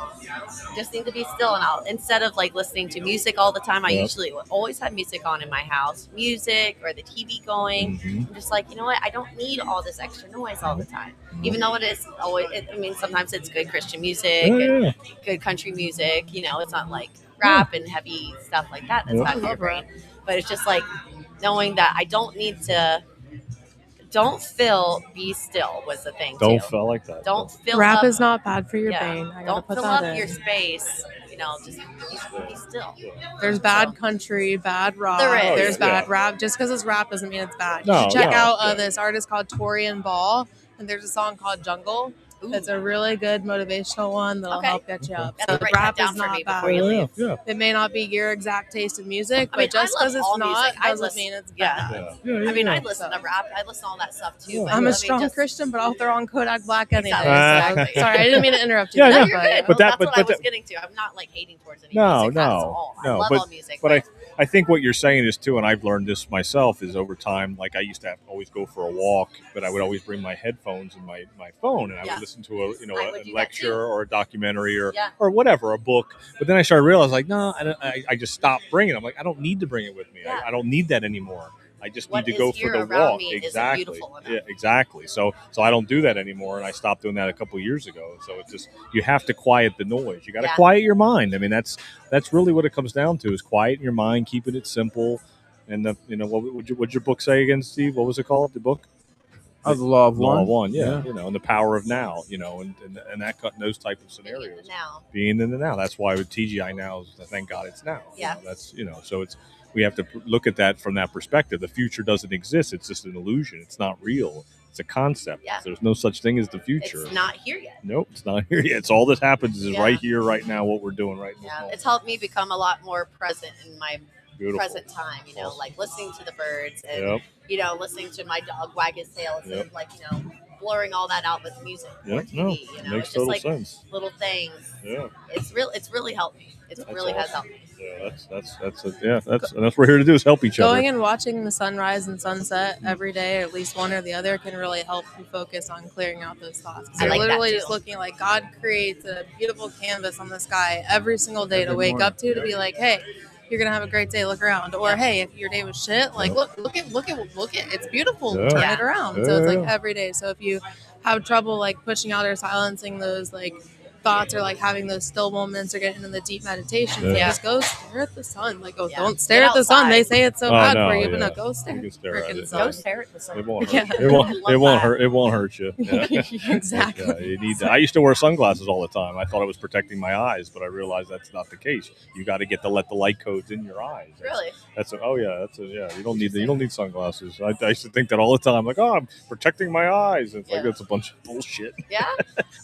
Just need to be still. And instead of like listening to music all the time, I usually always have music on in my house, music or the TV going. I'm just like, you know what? I don't need all this extra noise all the time. Even though it is always, sometimes it's good Christian music and good country music. It's not like rap and heavy stuff like that. That's not your brain. But it's just like knowing that I don't need to. Don't fill, be still was the thing. Don't feel like that. Don't fill rap up. is not bad for your brain. Don't fill up your space. Just be still. There's bad country, bad rock. There's bad rap. Just because it's rap doesn't mean it's bad. You should check out this artist called Torian Ball, and there's a song called Jungle. It's a really good motivational one that'll help get you up. So rap is not bad. It may not be your exact taste of music, but just because it's not doesn't mean it's bad. I listen to rap. I listen to all that stuff too. I'm a strong Christian, but I'll throw on Kodak Black anyway. Exactly. Sorry, I didn't mean to interrupt you. No, you're good. But that's what I was getting to. I'm not like hating towards any music at all. I love all music. But I think what you're saying is too, and I've learned this myself, is over time, like I used to always go for a walk, but I would always bring my headphones and my phone, and I would listen to a lecture or a documentary or whatever, a book. But then I started realizing, like, no, I just stopped bringing it. I'm like, I don't need to bring it with me. I don't need that anymore. I just need to go for the walk. Exactly. Yeah, exactly. So I don't do that anymore, and I stopped doing that a couple of years ago. So it's just, you have to quiet the noise. You got to quiet your mind. That's really what it comes down to, is quiet your mind, keeping it simple. And what'd your book say again, Steve? What was it called? The book? The Law of One. Law of One, yeah. And the power of now, and that those type of scenarios. Being in the now. That's why with TGI now, thank God it's now. Yeah. That's so we have to look at that from that perspective. The future doesn't exist. It's just an illusion. It's not real. It's a concept. Yeah. There's no such thing as the future. It's not here yet. Nope, it's not here yet. It's all that happens is right here, right now, what we're doing right now. It's helped me become a lot more present in my present time, awesome. Like listening to the birds and, listening to my dog wag his tail instead of like, blurring all that out with music or TV, makes it's just total like sense. Little things. Yeah. It's really helped me. It really has helped me. Yeah, that's what we're here to do, is help each other. Going and watching the sunrise and sunset every day, at least one or the other, can really help you focus on clearing out those thoughts. So you're literally just looking like God creates a beautiful canvas on the sky every single day to wake up to be like, hey, you're gonna have a great day. Look around. Or hey, if your day was shit, like look at it's beautiful. Turn it around. So it's like every day. So if you have trouble like pushing out or silencing those like thoughts or like having those still moments or getting into the deep meditation, just go stare at the sun. Like, don't stare at the sun. They say it's so bad for you, but no, go stare. Go stare at the sun. It won't hurt. It won't hurt. It won't hurt you. Exactly. Like, you need to. I used to wear sunglasses all the time. I thought it was protecting my eyes, but I realized that's not the case. You got to let the light codes in your eyes. Really? You don't need sunglasses. I used to think that all the time. Like, I'm protecting my eyes. It's like that's a bunch of bullshit. Yeah.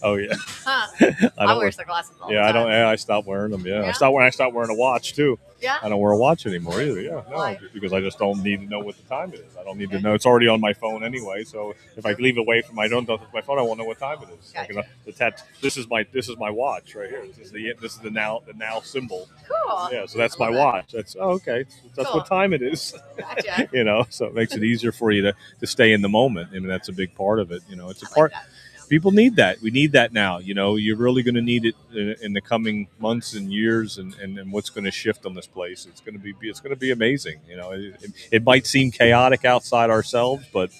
Oh yeah. Huh. I wear sunglasses all the time. I don't. I stopped wearing them. Yeah. I stopped wearing a watch too. Yeah. I don't wear a watch anymore either. Yeah. No, because I just don't need to know what the time it is. I don't need to know. It's already on my phone anyway. So if I leave it away from my phone, I won't know what time it is. Gotcha. This is my watch right here. This is the now symbol. Cool. Yeah. So that's my watch. That's okay. That's cool. What time it is. Gotcha. So it makes it easier for you to stay in the moment. That's a big part of it. It's a part. People need that. We need that now. You're really going to need it in the coming months and years, and what's going to shift on this place. It's going to be amazing. It might seem chaotic outside ourselves, but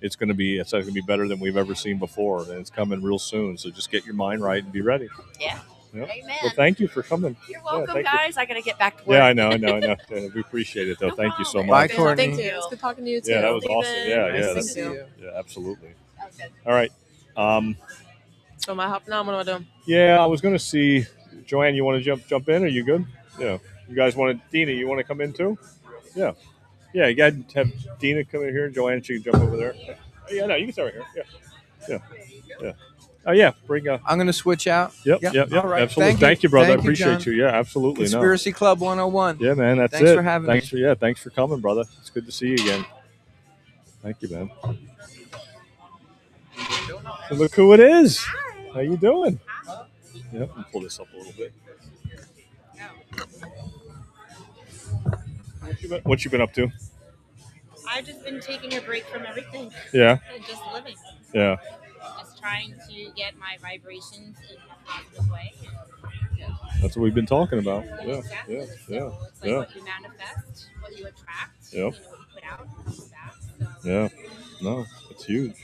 it's going to be better than we've ever seen before, and it's coming real soon. So just get your mind right and be ready. Yeah. Yeah. Amen. Well, thank you for coming. You're welcome, thank you. guys. I got to get back to work. Yeah, I know. We appreciate it, though. No Thank you so problem. much. Bye, Courtney. Thank you. It's good talking to you too. Yeah, that was Steven. awesome. Yeah, Nice yeah, to that's, see you. yeah, absolutely. Okay. All right. So am I hopping on? What do I do? Yeah, I was going to see, Joanne, you want to jump in? Are you good? Yeah. You guys want to, Dina, you want to come in too? Yeah. Yeah, you got to have Dina come in here. Joanne, she can jump over there. Yeah, no, you can stay right here. Yeah. Yeah. Oh, yeah. Bring I'm going to switch out. Yep. All right. Absolutely. Thank you, brother. I appreciate you. Yeah, absolutely. Conspiracy Club 101. Yeah, man. That's Thanks it. for having me. Thanks for coming, brother. It's good to see you again. Thank you, man. So look who it is. Hi. How you doing? Yep. I'll pull this up a little bit. What you been up to? I've just been taking a break from everything. Yeah. And just living. Yeah. Just trying to get my vibrations in a positive way. That's what we've been talking about. Yeah. Exactly. Yeah. So Yeah. it's like what you manifest, what you attract, Yep. what you put out comes back. So Yeah. No, it's huge.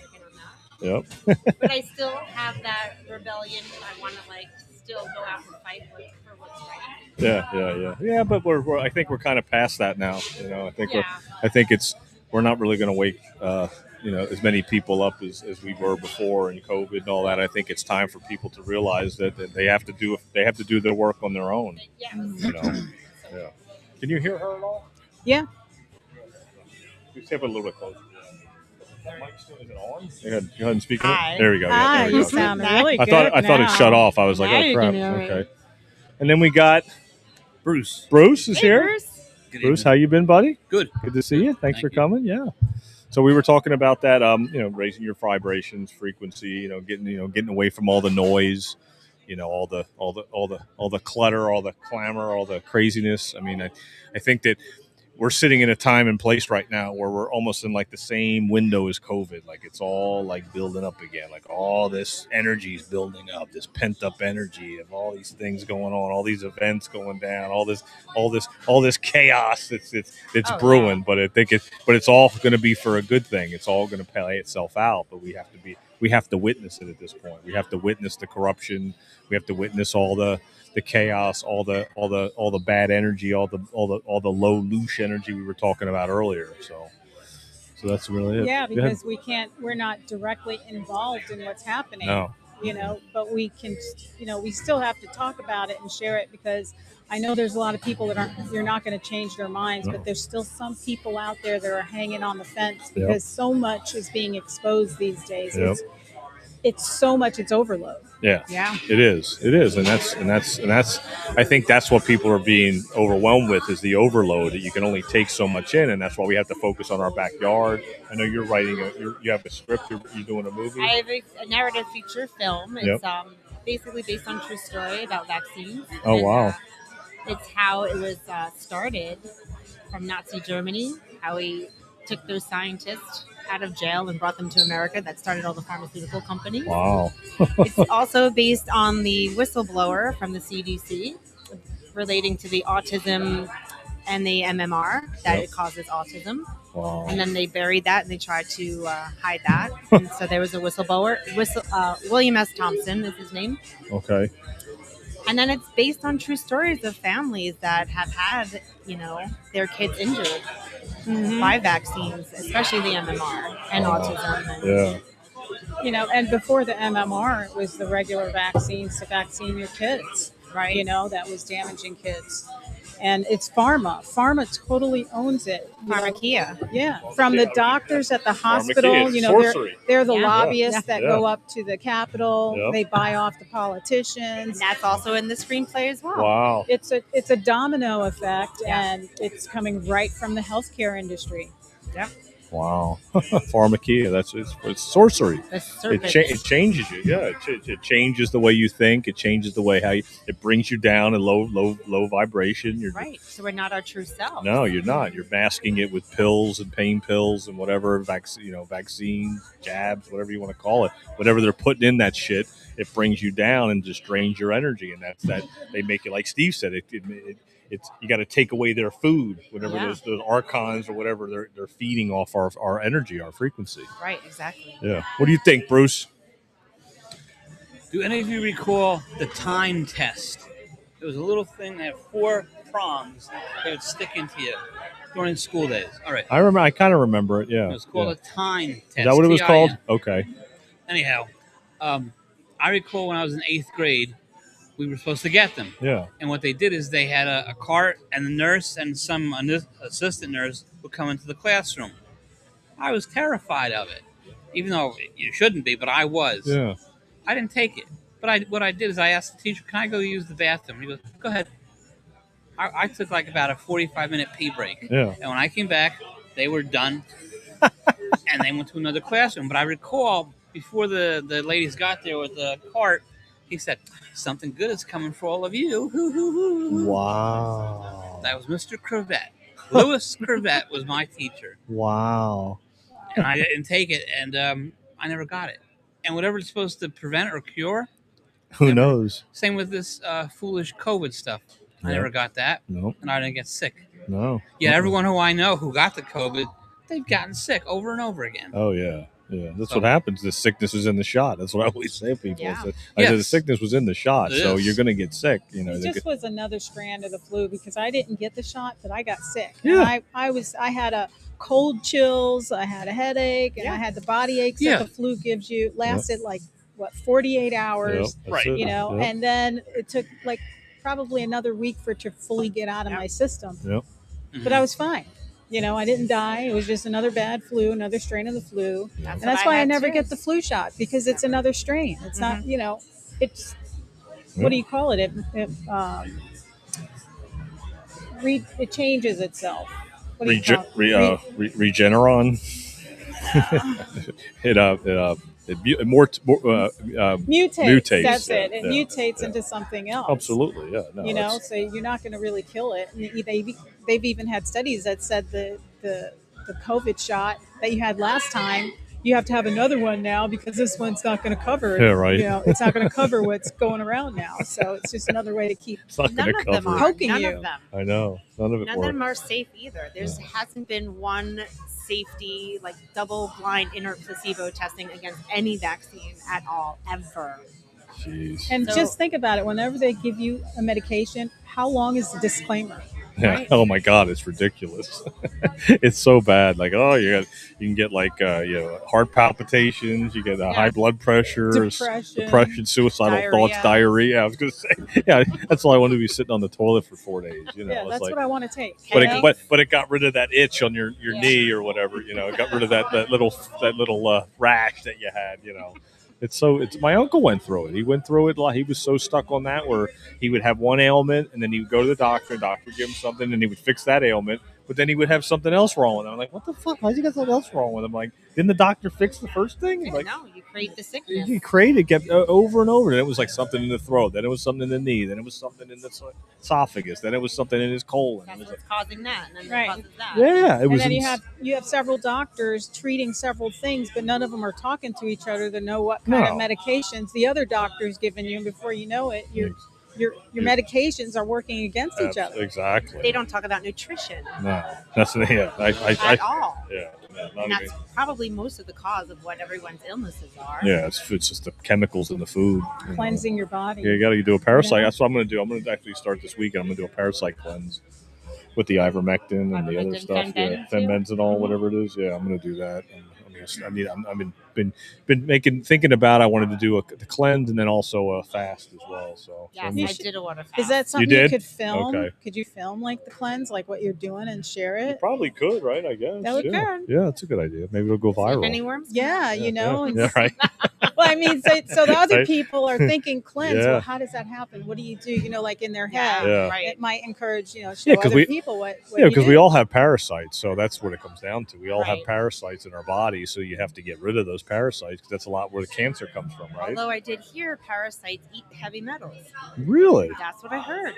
Yep. but I still have that rebellion. I want to still go out and fight for what's right. Yeah. But I think we're kind of past that now. I think we're not really going to wake as many people up as we were before in COVID and all that. I think it's time for people to realize that they have to do their work on their own. Yes. Yeah. Can you hear her at all? Yeah. Just have it a little bit closer. Is it on? Go ahead and speak. Hi. There we go. Hi, there we you go. sound really I good thought it shut off. I was like, Now oh you crap. can hear me. Okay. And then we got Bruce. Bruce is here. Bruce. Bruce, how you been, buddy? Good. Good to see you. Thanks for coming. Yeah. So we were talking about that, raising your vibrations, frequency, getting away from all the noise, all the clutter, all the clamor, all the craziness. I mean, I think that we're sitting in a time and place right now where we're almost in like the same window as COVID. Like it's all like building up again. Like all this energy is building up, this pent up energy of all these things going on, all these events going down, all this chaos that's brewing. Yeah. But it's all going to be for a good thing. It's all going to play itself out. But we have to witness it at this point. We have to witness the corruption. We have to witness all the chaos, all the bad energy, all the low louche energy we were talking about earlier. So that's really it. Yeah, because we're not directly involved in what's happening. No. But we can, we still have to talk about it and share it, because I know there's a lot of people that you're not going to change their minds, but there's still some people out there that are hanging on the fence because so much is being exposed these days. Yep. It's so much, it's overload. Yeah. Yeah. It is. And that's I think that's what people are being overwhelmed with, is the overload, that you can only take so much in, and that's why we have to focus on our backyard. I know you're writing you have a script, you're doing a movie. I have a narrative feature film. It's Yep. Basically based on true story about vaccines. Oh, wow. It's how it was started from Nazi Germany, how we took those scientists out of jail and brought them to America. That started all the pharmaceutical companies. Wow. It's also based on the whistleblower from the CDC relating to the autism and the MMR, that it causes autism. Wow. And then they buried that and they tried to hide that. And so there was a whistleblower, William S. Thompson is his name. Okay. And then it's based on true stories of families that have had, their kids injured by vaccines, especially the MMR and autism. Yeah. And before the MMR, it was the regular vaccines to vaccine your kids, right? That was damaging kids. And it's pharma. Pharma totally owns it. Pharmacia. Yeah. From the doctors at the hospital, they're the lobbyists that go up to the Capitol. Yep. They buy off the politicians. And that's also in the screenplay as well. Wow. It's a domino effect, and it's coming right from the healthcare industry. Yep. Wow. Pharmacia, it's sorcery. It changes you. Yeah, it changes the way you think. It changes the way it brings you down in low vibration. Right. So we're not our true self. No, you're not. You're masking it with pills and pain pills and whatever vaccine, jabs, whatever you want to call it. Whatever they're putting in that shit, it brings you down and just drains your energy. And that's that. They make it, like Steve said, it's you got to take away their food, whatever those archons or whatever they're feeding off our energy, our frequency. Right, exactly. Yeah. What do you think, Bruce? Do any of you recall the time test? It was a little thing that had 4 prongs that would stick into you during school days. All right. I kind of remember it. Yeah. It was called a time test. Is that what it was TIN. called? Okay. Anyhow, I recall when I was in 8th grade, we were supposed to get them. Yeah. And what they did is they had a cart, and the nurse and some assistant nurse would come into the classroom. I was terrified of it, even though you shouldn't be, but I was. Yeah. I didn't take it. But what I did is I asked the teacher, can I go use the bathroom? He goes, go ahead. I took like about a 45-minute pee break. Yeah. And when I came back, they were done. And they went to another classroom. But I recall before the ladies got there with the cart, he said, something good is coming for all of you. Wow. That was Mr. Crevette. Louis Crevette was my teacher. Wow. And I didn't take it, and I never got it. And whatever it's supposed to prevent or cure, Who knows? Same with this foolish COVID stuff. I never got that. Nope. And I didn't get sick. No. Yeah, everyone who I know who got the COVID, they've gotten sick over and over again. Oh, yeah. Yeah, that's what happens. The sickness is in the shot. That's what I always say to people. Yeah. I said the sickness was in the shot, It so is. you're going to get sick. You know, It they just was another strand of the flu because I didn't get the shot, but I got sick. Yeah. And I had a cold chills, I had a headache, and I had the body aches that the flu gives you. It lasted 48 hours. Yep, that's it. You know, Yep. and then it took probably another week for it to fully get out of my system. Yep. But I was fine. You know, I didn't die. It was just another bad flu, another strain of the flu. And that's why I never get the flu shot because it's another strain. It's not, you know, it's, what do you call it? It changes itself. What do you call it? Regeneron. Mutates. That's it. It Yeah. mutates into something else. Absolutely, yeah. No, You know, so you're not going to really kill it. And they've even had studies that said the COVID shot that you had last time, you have to have another one now because this one's not going to cover. Yeah, right. You know, it's not going to cover what's going around now. So it's just another way to keep None of them are. poking None you. of them. I know. None of it None of works. them are safe either. There hasn't been one safety, double-blind inert placebo testing against any vaccine at all, ever. Jeez. And just think about it. Whenever they give you a medication, how long is the disclaimer? Yeah. Right? Oh my God, it's ridiculous. It's so bad. You can get heart palpitations. You get high blood pressure, depression, suicidal thoughts, diarrhea. I was going to say, yeah, that's all I want to be sitting on the toilet for 4 days. You know, Yeah, that's what I want to take. But it got rid of that itch on your knee or whatever. You know, it got rid of that little rash that you had. You know. It's my uncle went through it. He went through it. He was so stuck on that where he would have one ailment and then he would go to the doctor would give him something and he would fix that ailment, but then he would have something else wrong with him. I'm like, what the fuck? Why'd you got something else wrong with him? Like, didn't the doctor fix the first thing? He's like, No, you create the sickness. he created it over and over. Then it was like something in the throat. Then it was something in the knee. Then it was something in the esophagus. Then it was something in his colon. That's what's causing that, and then Right. causes that. Yeah, it was. And then you have several doctors treating several things, but none of them are talking to each other to know what kind of medications the other doctor's giving you. And before you know it, your medications are working against each other. Exactly. They don't talk about nutrition. No, that's At all. Yeah. And that's probably most of the cause of what everyone's illnesses are. Yeah, it's just the chemicals in the food. Cleansing your body. Yeah, you got to do a parasite. That's what I'm going to do. I'm going to actually start this weekend. I'm going to do a parasite cleanse with the ivermectin and the other stuff. Fenbendazole, whatever it is. Yeah, I'm going to do that. I've been thinking about. I wanted to do the cleanse and then also a fast as well. So yes, I did a water fast. Is that something You you did? could film? Okay. Could you film the cleanse, what you're doing, and share it? You probably could, right? I guess. That would be yeah. good. Yeah, that's a good idea. Maybe it'll go viral. Any worms? Yeah, you know. Yeah, right. Well, I mean, so the other Right. people are thinking cleanse. Yeah. Well, how does that happen? What do you do? You know, in their head, Yeah. Right. it might encourage show because other people what Yeah, you because did. we all have parasites, so that's what it comes down to. We all have Right. parasites in our body, so you have to get rid of those parasites because that's a lot where the cancer comes from, right? Although I did hear parasites eat heavy metals. Really? That's what I heard.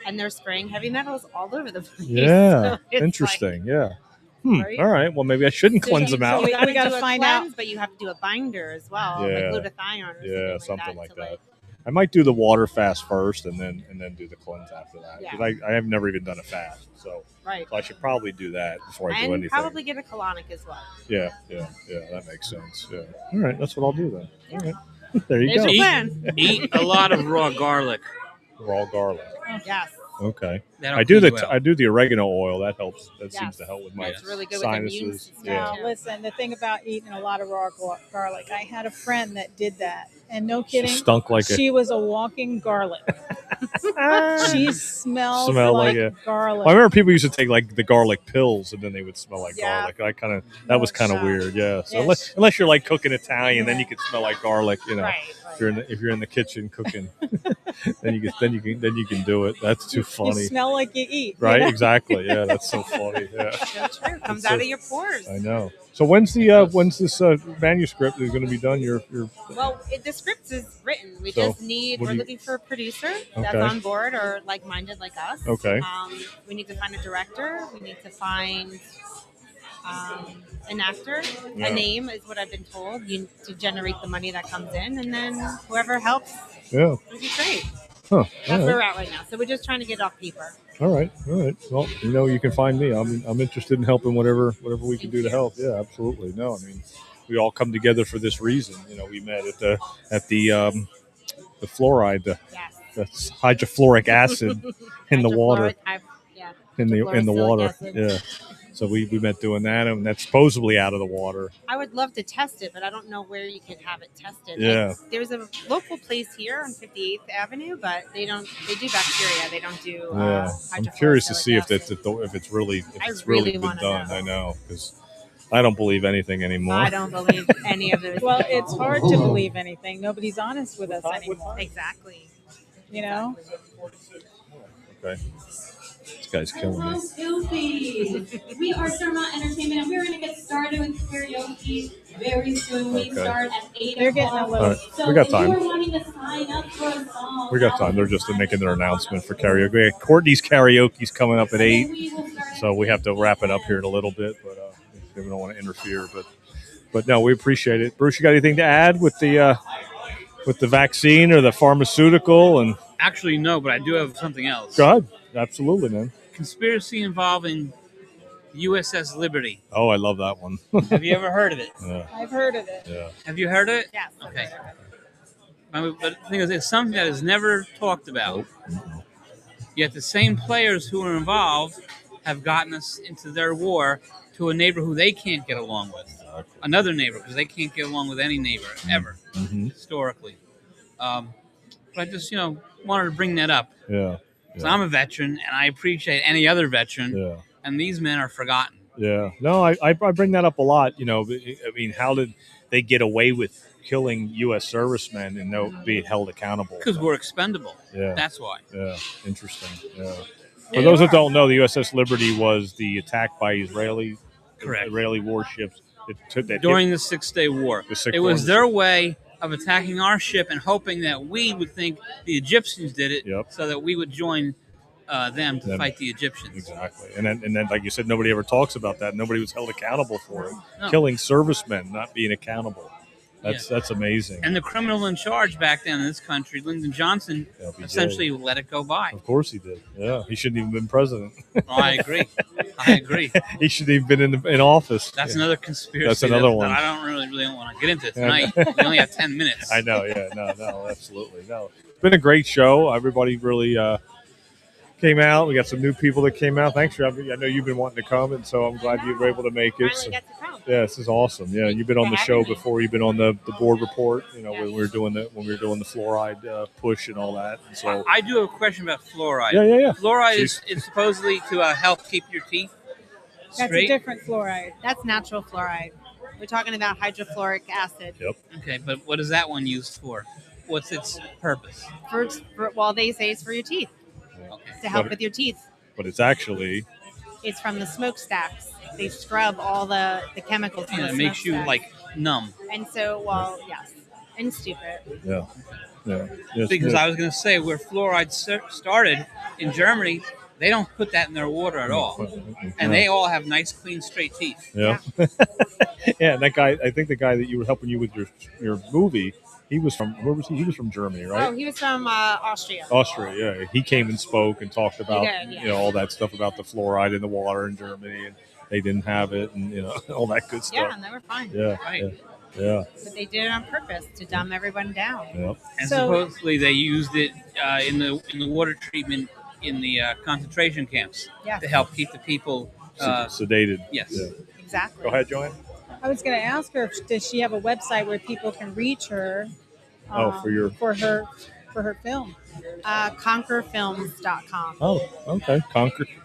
And they're spraying heavy metals all over the place. Yeah, So it's interesting. Yeah. Right? All right. Well, maybe I shouldn't So cleanse them out. we gotta got to find cleanse, out. but you have to do a binder as well, Yeah. like glutathione or Yeah, something something like like that. that. I might do the water fast first, and then do the cleanse after that. Yeah. Because I have never even done a fast, so Right. I should probably do that before I do And anything. probably get a colonic as well. Yeah, that makes sense. Yeah. All right, that's what I'll do then. All right. There you There's go. your plan. Eat a lot of raw garlic. Raw garlic. Yes. Okay. That'll I do clean you out. I do the oregano oil. That helps. That seems Yes. to help with my It's really good with immune sinuses. system. Now, Yeah. listen, the thing about eating a lot of raw garlic, I had a friend that did that. And no kidding, Stunk like she was a walking garlic. She smells Smell like it. garlic. Well, I remember people used to take like the garlic pills, and then they would smell like Yeah. garlic. That was kind of weird. Yeah. So Yeah. unless you're like cooking Italian, then you can smell like garlic. You know, Right. if you're in the kitchen cooking, then you can do it. That's too You funny. smell like you eat. Right? You know? Exactly. Yeah. That's so funny. Yeah. So true. Comes It's out a- of your pores. I know. So when's this manuscript is going to be done? Well, the script is written. So, We're looking for a producer that's Okay. on board or like-minded like us. Okay. We need to find a director. We need to find an actor. Yeah. A name is what I've been told. You to generate the money that comes in, and then whoever helps Yeah. will be great. Huh. That's All where right. we're at right now. So we're just trying to get it off paper. All right. Well, you can find me. I'm interested in helping whatever we can do to help. Yeah, absolutely. No, I mean, we all come together for this reason. We met at the fluoride, that's hydrofluoric acid in the water, in the water. Acid. Yeah. So we met doing that, and that's supposedly out of the water. I would love to test it, but I don't know where you could have it tested. Yeah. There's a local place here on 58th Avenue, but they do bacteria. They don't do Yeah. I'm curious to see if acid. it's really really been wanna done. know. I know, because I don't believe anything anymore. I don't believe any of it. Well, it's hard to believe anything. Nobody's honest with us anymore. Exactly. You know? Okay. This guy's killing me. Filthy. We are Surmount Entertainment, and we're going to get started with karaoke very soon. We Okay. start at 8 They're getting a o'clock. little. All right. So We got if time. you are wanting to sign up for a song, We got time. They're just making their announcement for karaoke. Courtney's karaoke's coming up at 8, so we have to wrap it up here in a little bit. But we don't want to interfere. But no, we appreciate it. Bruce, you got anything to add with the vaccine or the pharmaceutical? And Actually, no, but I do have something else. go ahead. Absolutely, man. Conspiracy involving USS Liberty. Oh, I love that one. Have you ever heard of it? Yeah. I've heard of it. Yeah. Have you heard of it? Yes. Okay. But the thing is, it's something that is never talked about. Yet the same players who are involved have gotten us into their war to a neighbor who they can't get along with. Another neighbor, because they can't get along with any neighbor ever, historically. But I just, wanted to bring that up. Yeah. So I'm a veteran, and I appreciate any other veteran. Yeah. And these men are forgotten. Yeah. No, I bring that up a lot. I mean, how did they get away with killing U.S. servicemen and be held accountable? Because we're expendable. Yeah. That's why. Yeah. Interesting. Yeah. For those that don't know, the USS Liberty was the attack by Israeli warships that During hit the 6-Day War. the Six It was Wars. their way of attacking our ship and hoping that we would think the Egyptians did it so that we would join them to fight the Egyptians. Exactly. And then, like you said, nobody ever talks about that. Nobody was held accountable for it. No. Killing servicemen, not being accountable. That's amazing. And the criminal in charge back then in this country, Lyndon Johnson, LBJ. essentially let it go by. Of course he did. Yeah. He shouldn't even been president. I agree. He shouldn't even been in office. That's another conspiracy. That's another that one. I don't really want to get into tonight. We only have 10 minutes. I know. Yeah. No, absolutely. No. It's been a great show. Everybody really came out. We got some new people that came out. Thanks for having me. I know you've been wanting to come, and so I'm glad you were able to make it. So, yeah, this is awesome. Yeah, you've been on the show before. You've been on the board report. When we were doing the fluoride push and all that. And so I do have a question about fluoride. Yeah. Fluoride is supposedly to help keep your teeth That's straight. a different fluoride. That's natural fluoride. We're talking about hydrofluoric acid. Yep. Okay, but what is that one used for? What's its purpose? Well, they say it's for your teeth. To help with your teeth. But it's actually It's from the smokestacks. They scrub all the chemicals from Yeah, the it makes you smokestacks. numb. And so, yes. And stupid. yeah. Because I was going to say where fluoride started in Germany, they don't put that in their water at all, and they all have nice, clean, straight teeth. Yeah. Yeah, and that guy, I think the guy that you were helping you with your movie, he was from, where was he? He was from Germany, right? Oh, he was from Austria. Austria, yeah. He came and spoke and talked about, He did, yeah. all that stuff about the fluoride in the water in Germany, and they didn't have it, and all that good stuff. Yeah, and they were fine. Yeah, Right. yeah. Yeah. But they did it on purpose to dumb everyone down. Yep. And So- supposedly they used it in the water treatment in the concentration camps Yeah. to help keep the people Sedated. Yes. Yeah. Exactly. Go ahead, Joanne. I was going to ask her, does she have a website where people can reach her? For her film. Conquerfilms.com. Oh, okay.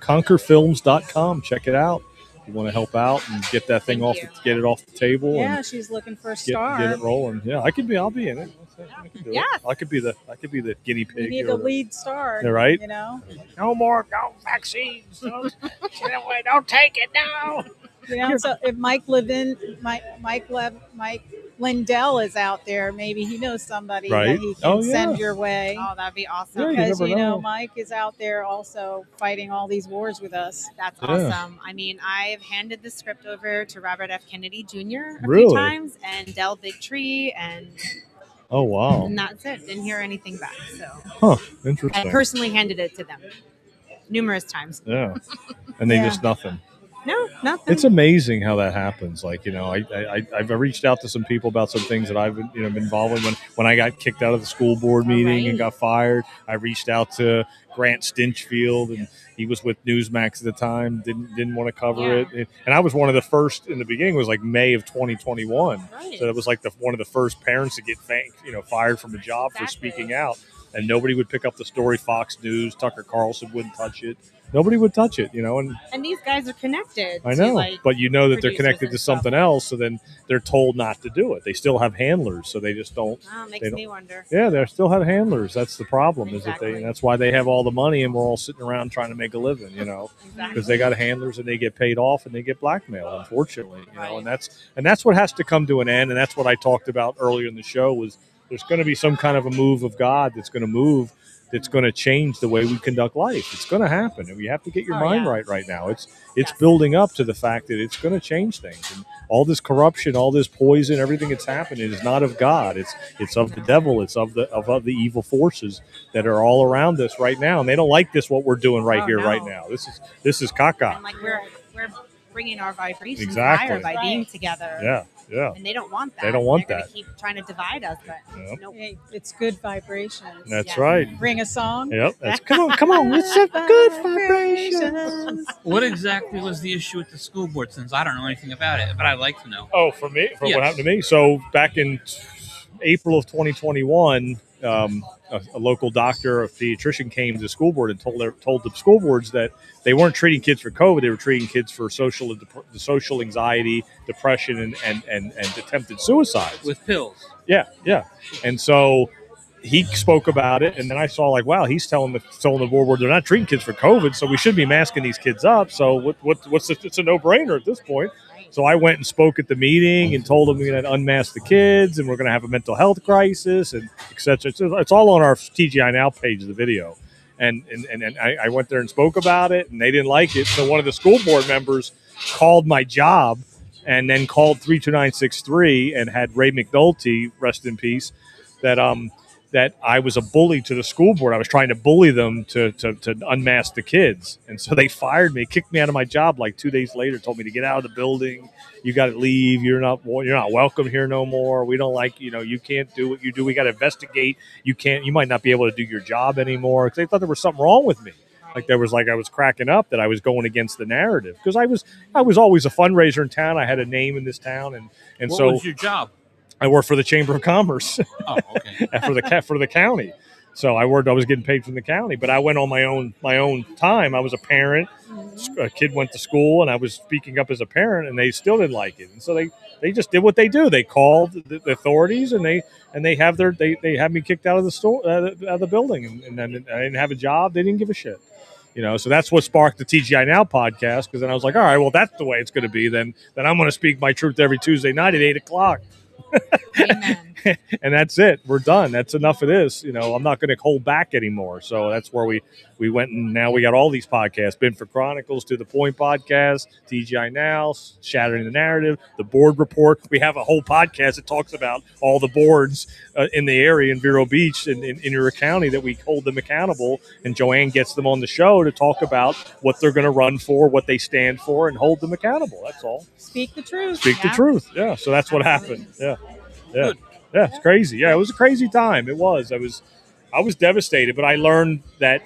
Conquerfilms.com. Check it out. You want to help out and get that thing get it off the table. Yeah, and she's looking for a star. Get it rolling. Yeah, I'll be in it. I can do it. I could be the guinea pig. You need the lead star. Yeah, right? You know? No more vaccines. Don't get away. Don't take it now. You know, so if Mike Lindell is out there, maybe he knows somebody that he can send your way. Oh, that'd be awesome. Because you know Mike is out there also fighting all these wars with us. That's awesome. I mean, I've handed the script over to Robert F. Kennedy Jr. a Really? few times, and Del Bigtree, and Oh, wow. and that's it. Didn't hear anything back. So, Interesting. I personally handed it to them numerous times. Yeah, and they just nothing. No, nothing. It's amazing how that happens. Like, you know, I've reached out to some people about some things that I've been involved in. When I got kicked out of the school board meeting and got fired, I reached out to Grant Stinchfield, and he was with Newsmax at the time. Didn't want to cover it, and I was one of the first in the beginning. It was like May of 2021, so it was like one of the first parents to get fired from a job for speaking out, and nobody would pick up the story. Fox News, Tucker Carlson wouldn't touch it. Nobody would touch it, and these guys are connected. I know, but you know that they're producers connected to something else, so then they're told not to do it. They still have handlers, so they just don't. Oh, makes me wonder. Yeah, they still have handlers. That's the problem. Is that that's why they have all the money, and we're all sitting around trying to make a living, because they got handlers and they get paid off and they get blackmailed. Unfortunately, and that's what has to come to an end, and that's what I talked about earlier in the show. Was there's going to be some kind of a move of God that's going to move. That's going to change the way we conduct life. It's going to happen, and we have to get your mind right now. It's building up to the fact that it's going to change things, and all this corruption, all this poison, everything that's happening is not of God. It's of the devil. It's of the evil forces that are all around us right now, and they don't like this what we're doing right now. This is caca. And like we're bringing our vibrations Exactly. higher by being together. Yeah. And they don't want that. They don't want They're that. gonna keep trying to divide us, but nope. Hey, it's good vibrations. That's right. Bring a song. Yep. Come on. It's a good vibrations. What exactly was the issue with the school board? Since I don't know anything about it, but I'd like to know. Oh, for me, what happened to me? So back in April of 2021, a local doctor, a pediatrician, came to the school board and told the school boards that they weren't treating kids for COVID; they were treating kids for social anxiety, depression, and attempted suicide with pills. Yeah. And so he spoke about it, and then I saw wow, he's telling the board they're not treating kids for COVID, so we shouldn't be masking these kids up. So it's a no-brainer at this point. So I went and spoke at the meeting and told them we're going to unmask the kids and we're going to have a mental health crisis and et cetera. It's all on our TGI Now page of the video. And I went there and spoke about it, and they didn't like it. So one of the school board members called my job and then called 32963 and had Ray McNulty, rest in peace, that I was a bully to the school board. I was trying to bully them to unmask the kids. And so they fired me, kicked me out of my job 2 days later, told me to get out of the building. You got to leave. You're not welcome here no more. We don't like, you can't do what you do. We got to investigate. You might not be able to do your job anymore. Because they thought there was something wrong with me. I was cracking up that I was going against the narrative. Because I was always a fundraiser in town. I had a name in this town. And what so was your job? I worked for the Chamber of Commerce. Oh, okay. for the county. So I was getting paid from the county, but I went on my own time. I was a parent. A kid went to school, and I was speaking up as a parent, and they still didn't like it. And so they just did what they do. They called the authorities, and they had me kicked out of the store, out of the building, and then I didn't have a job. They didn't give a shit. So that's what sparked the TGI Now podcast. Because then I was like, all right, well, that's the way it's going to be. Then I'm going to speak my truth every Tuesday night at 8:00. And that's it. We're done. That's enough of this. I'm not going to hold back anymore. So that's where we went, and now we got all these podcasts: Binford Chronicles, To the Point podcast, TGI Now, Shattering the Narrative, the Board Report. We have a whole podcast that talks about all the boards in the area in Vero Beach and in your county that we hold them accountable. And Joanne gets them on the show to talk about what they're going to run for, what they stand for, and hold them accountable. That's all. Speak the truth. Speak the truth. Yeah. So that's what happened. Yeah. Yeah. Yeah, it's crazy. Yeah, it was a crazy time. It was. I was devastated, but I learned that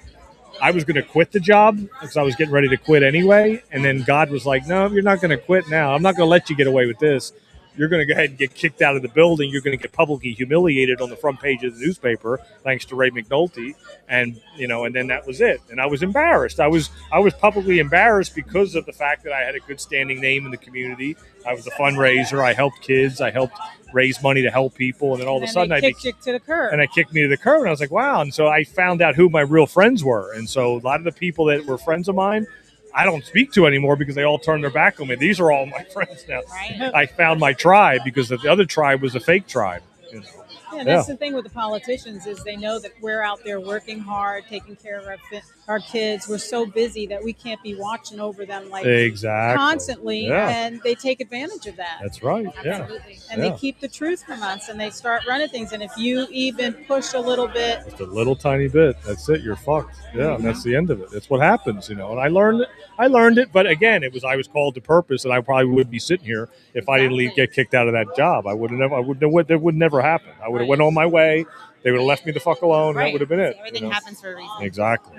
I was going to quit the job because I was getting ready to quit anyway. And then God was like, no, you're not going to quit now. I'm not going to let you get away with this. You're going to go ahead and get kicked out of the building. You're going to get publicly humiliated on the front page of the newspaper, thanks to Ray McNulty. And, and then that was it. And I was embarrassed. I was publicly embarrassed because of the fact that I had a good standing name in the community. I was a fundraiser. I helped kids. I helped raise money to help people. And then all of a sudden they kicked you to the curb. And they kicked me to the curb. And I was like, wow. And so I found out who my real friends were. And so a lot of the people that were friends of mine, I don't speak to anymore because they all turned their back on me. These are all my friends now. Right. I found my tribe because the other tribe was a fake tribe. Yeah, that's the thing with the politicians is they know that we're out there working hard, taking care of our kids. We're so busy that we can't be watching over them constantly, and they take advantage of that. That's right. Absolutely. And they keep the truth from us, and they start running things. And if you even push a little bit, just a little tiny bit, that's it. You're fucked. Yeah, and that's the end of it. That's what happens, And I learned it, but again, I was called to purpose, and I probably wouldn't be sitting here if I didn't get kicked out of that job. It would never happen. I would have went on my way. They would have left me the fuck alone. Right. That would have been it. Everything happens for a reason. Exactly.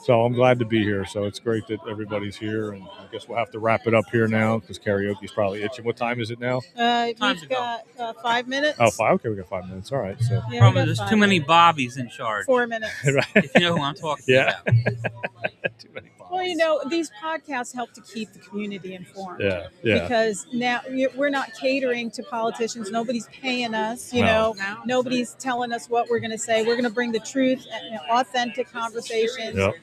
So I'm glad to be here. So it's great that everybody's here, and I guess we'll have to wrap it up here now because karaoke's probably itching. What time is it now? We've got 5 minutes. Oh, 5. Okay, we got 5 minutes. All right. So Problem is there's too many Bobbies in charge. 4 minutes. Right. If you know who I'm talking about. Too many. Well, these podcasts help to keep the community informed. Yeah. Because now we're not catering to politicians. Nobody's paying us. Nobody's telling us what we're going to say. We're going to bring the truth and authentic conversations. Yep.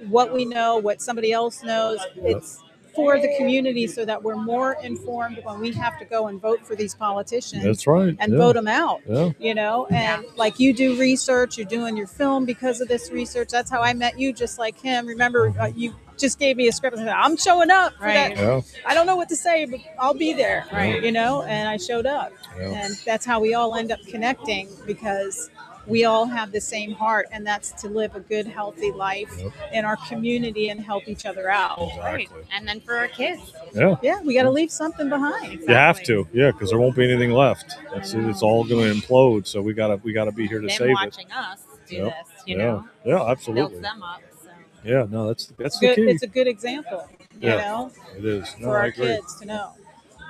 What we know, what somebody else knows. It's for the community so that we're more informed when we have to go and vote for these politicians. That's right. And vote them out. Yeah. And like you do research, you're doing your film because of this research. That's how I met you, just like him. Remember, you just gave me a script and said, I'm showing up for that. Yeah. I don't know what to say, but I'll be there. Right. And I showed up. Yeah. And that's how we all end up connecting because we all have the same heart, and that's to live a good, healthy life in our community and help each other out. Exactly. And then for our kids. Yeah, we got to leave something behind. You have to, because there won't be anything left. It's all going to implode. So we gotta be here to them save watching it. us do this, Yeah, absolutely. builds them up. So. Yeah, no, that's the good, key. It's a good example, it is. No, for I our agree. kids to know.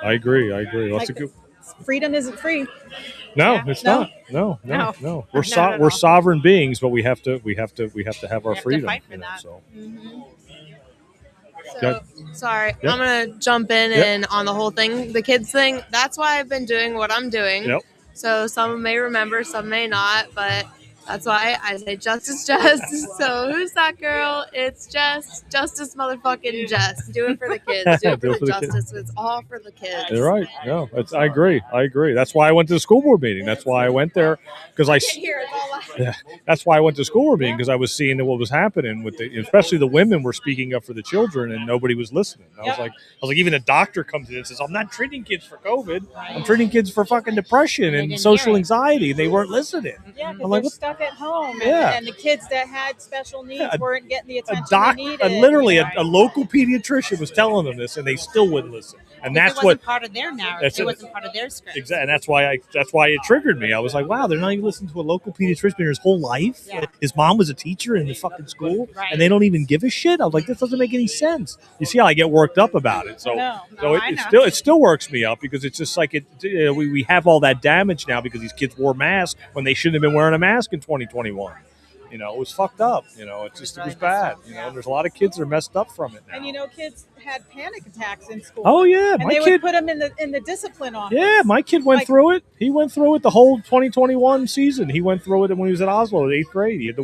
I agree. Well, that's a good. Freedom isn't free. No, it's not. No. We're sovereign beings, but we have to have our freedom. To fight for that. So. So, sorry, I'm going to jump in and on the whole thing, the kids thing. That's why I've been doing what I'm doing. Yep. So some may remember, some may not, but that's why I say justice, just. So who's that girl? It's justice, motherfucking just. Do it for the kids. Do it for the justice. It's all for the kids. You're right. No, I agree. That's why I went to the school board meeting. That's why I went there because that's why I went to the school board meeting because I was seeing what was happening with especially the women were speaking up for the children and nobody was listening. I was like, even a doctor comes in and says, I'm not treating kids for COVID. I'm treating kids for fucking depression and social anxiety. They weren't listening. Yeah, because I'm like, they're stuck at home, Yeah. and the kids that had special needs weren't getting the attention they needed. A local pediatrician was telling them this, and they still wouldn't listen. And that's it wasn't part of their narrative. It wasn't part of their script. Exactly, and that's why it triggered me. I was like, wow, they're not even listening to a local pediatrician his whole life. Yeah. His mom was a teacher in the fucking school, and they don't even give a shit. I was like, this doesn't make any sense. You see how I get worked up about it? So, it still works me up because it's just like we have all that damage now because these kids wore masks when they shouldn't have been wearing a mask in 2021. It was fucked up. It was bad. And there's a lot of kids that are messed up from it now. And kids had panic attacks in school. Oh yeah, and they would put them in the discipline office. Yeah, my kid went through it. He went through it the whole 2021 season. He went through it when he was at Oslo in 8th grade. He had the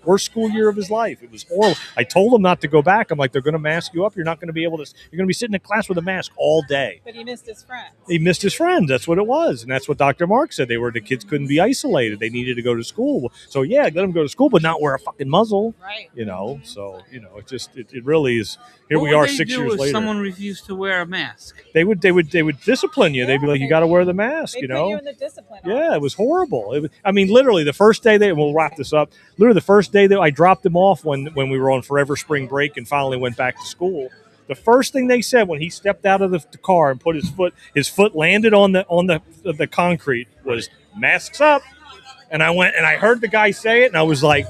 worst school year of his life. It was horrible. I told him not to go back. I'm like, they're going to mask you up. You're not going to be able to. You're going to be sitting in class with a mask all day. But he missed his friends. He missed his friends. That's what it was, and that's what Dr. Mark said. The kids couldn't be isolated. They needed to go to school. So yeah, let them go to school, but not wear a fucking muzzle. Right. So it really is. Here we are 6 years later. Someone refused to wear a mask. They would discipline you. They'd be like, you got to wear the mask. They put you in the discipline office. Yeah, it was horrible. Literally the first day we'll wrap this up. Literally the first day that I dropped them off when we were on forever spring break and finally went back to school. The first thing they said when he stepped out of the car and put his foot landed on the concrete was masks up. And I went and I heard the guy say it, and I was like,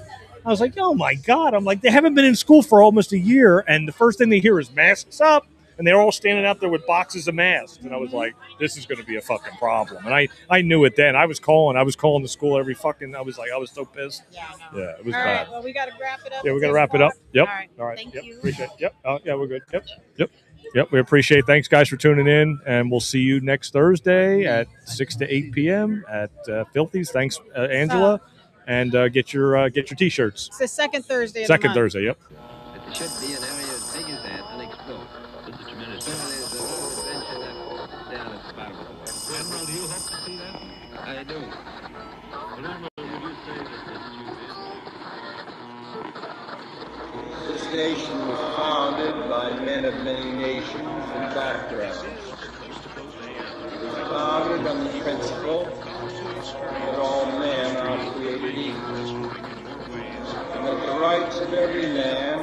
oh my God. I'm like, they haven't been in school for almost a year, and the first thing they hear is masks up. And they're all standing out there with boxes of masks. And I was like, this is going to be a fucking problem. And I knew it then. I was calling the school every fucking, I was so pissed. Yeah, it was All bad. right, well, we got to wrap it up. Yeah, we got to wrap it up. Yep. All right. Thank you. Appreciate it. Yep. Yeah, we're good. Yep. We appreciate it. Thanks, guys, for tuning in. And we'll see you next Thursday at 6 to 8 p.m. at Filthy's. Thanks, Angela. And get your T-shirts. It's the second Thursday of Second the month. Thursday, yep. It should be an area as big as that, unexplored. This is tremendous. There's a little adventure that's down at the bottom of the way. Admiral, do you hope to see that? I do. Well, Admiral, would you say that This nation was founded by men of many nations and backgrounds. It was founded on the principle that all men are created equal, and that the rights of every man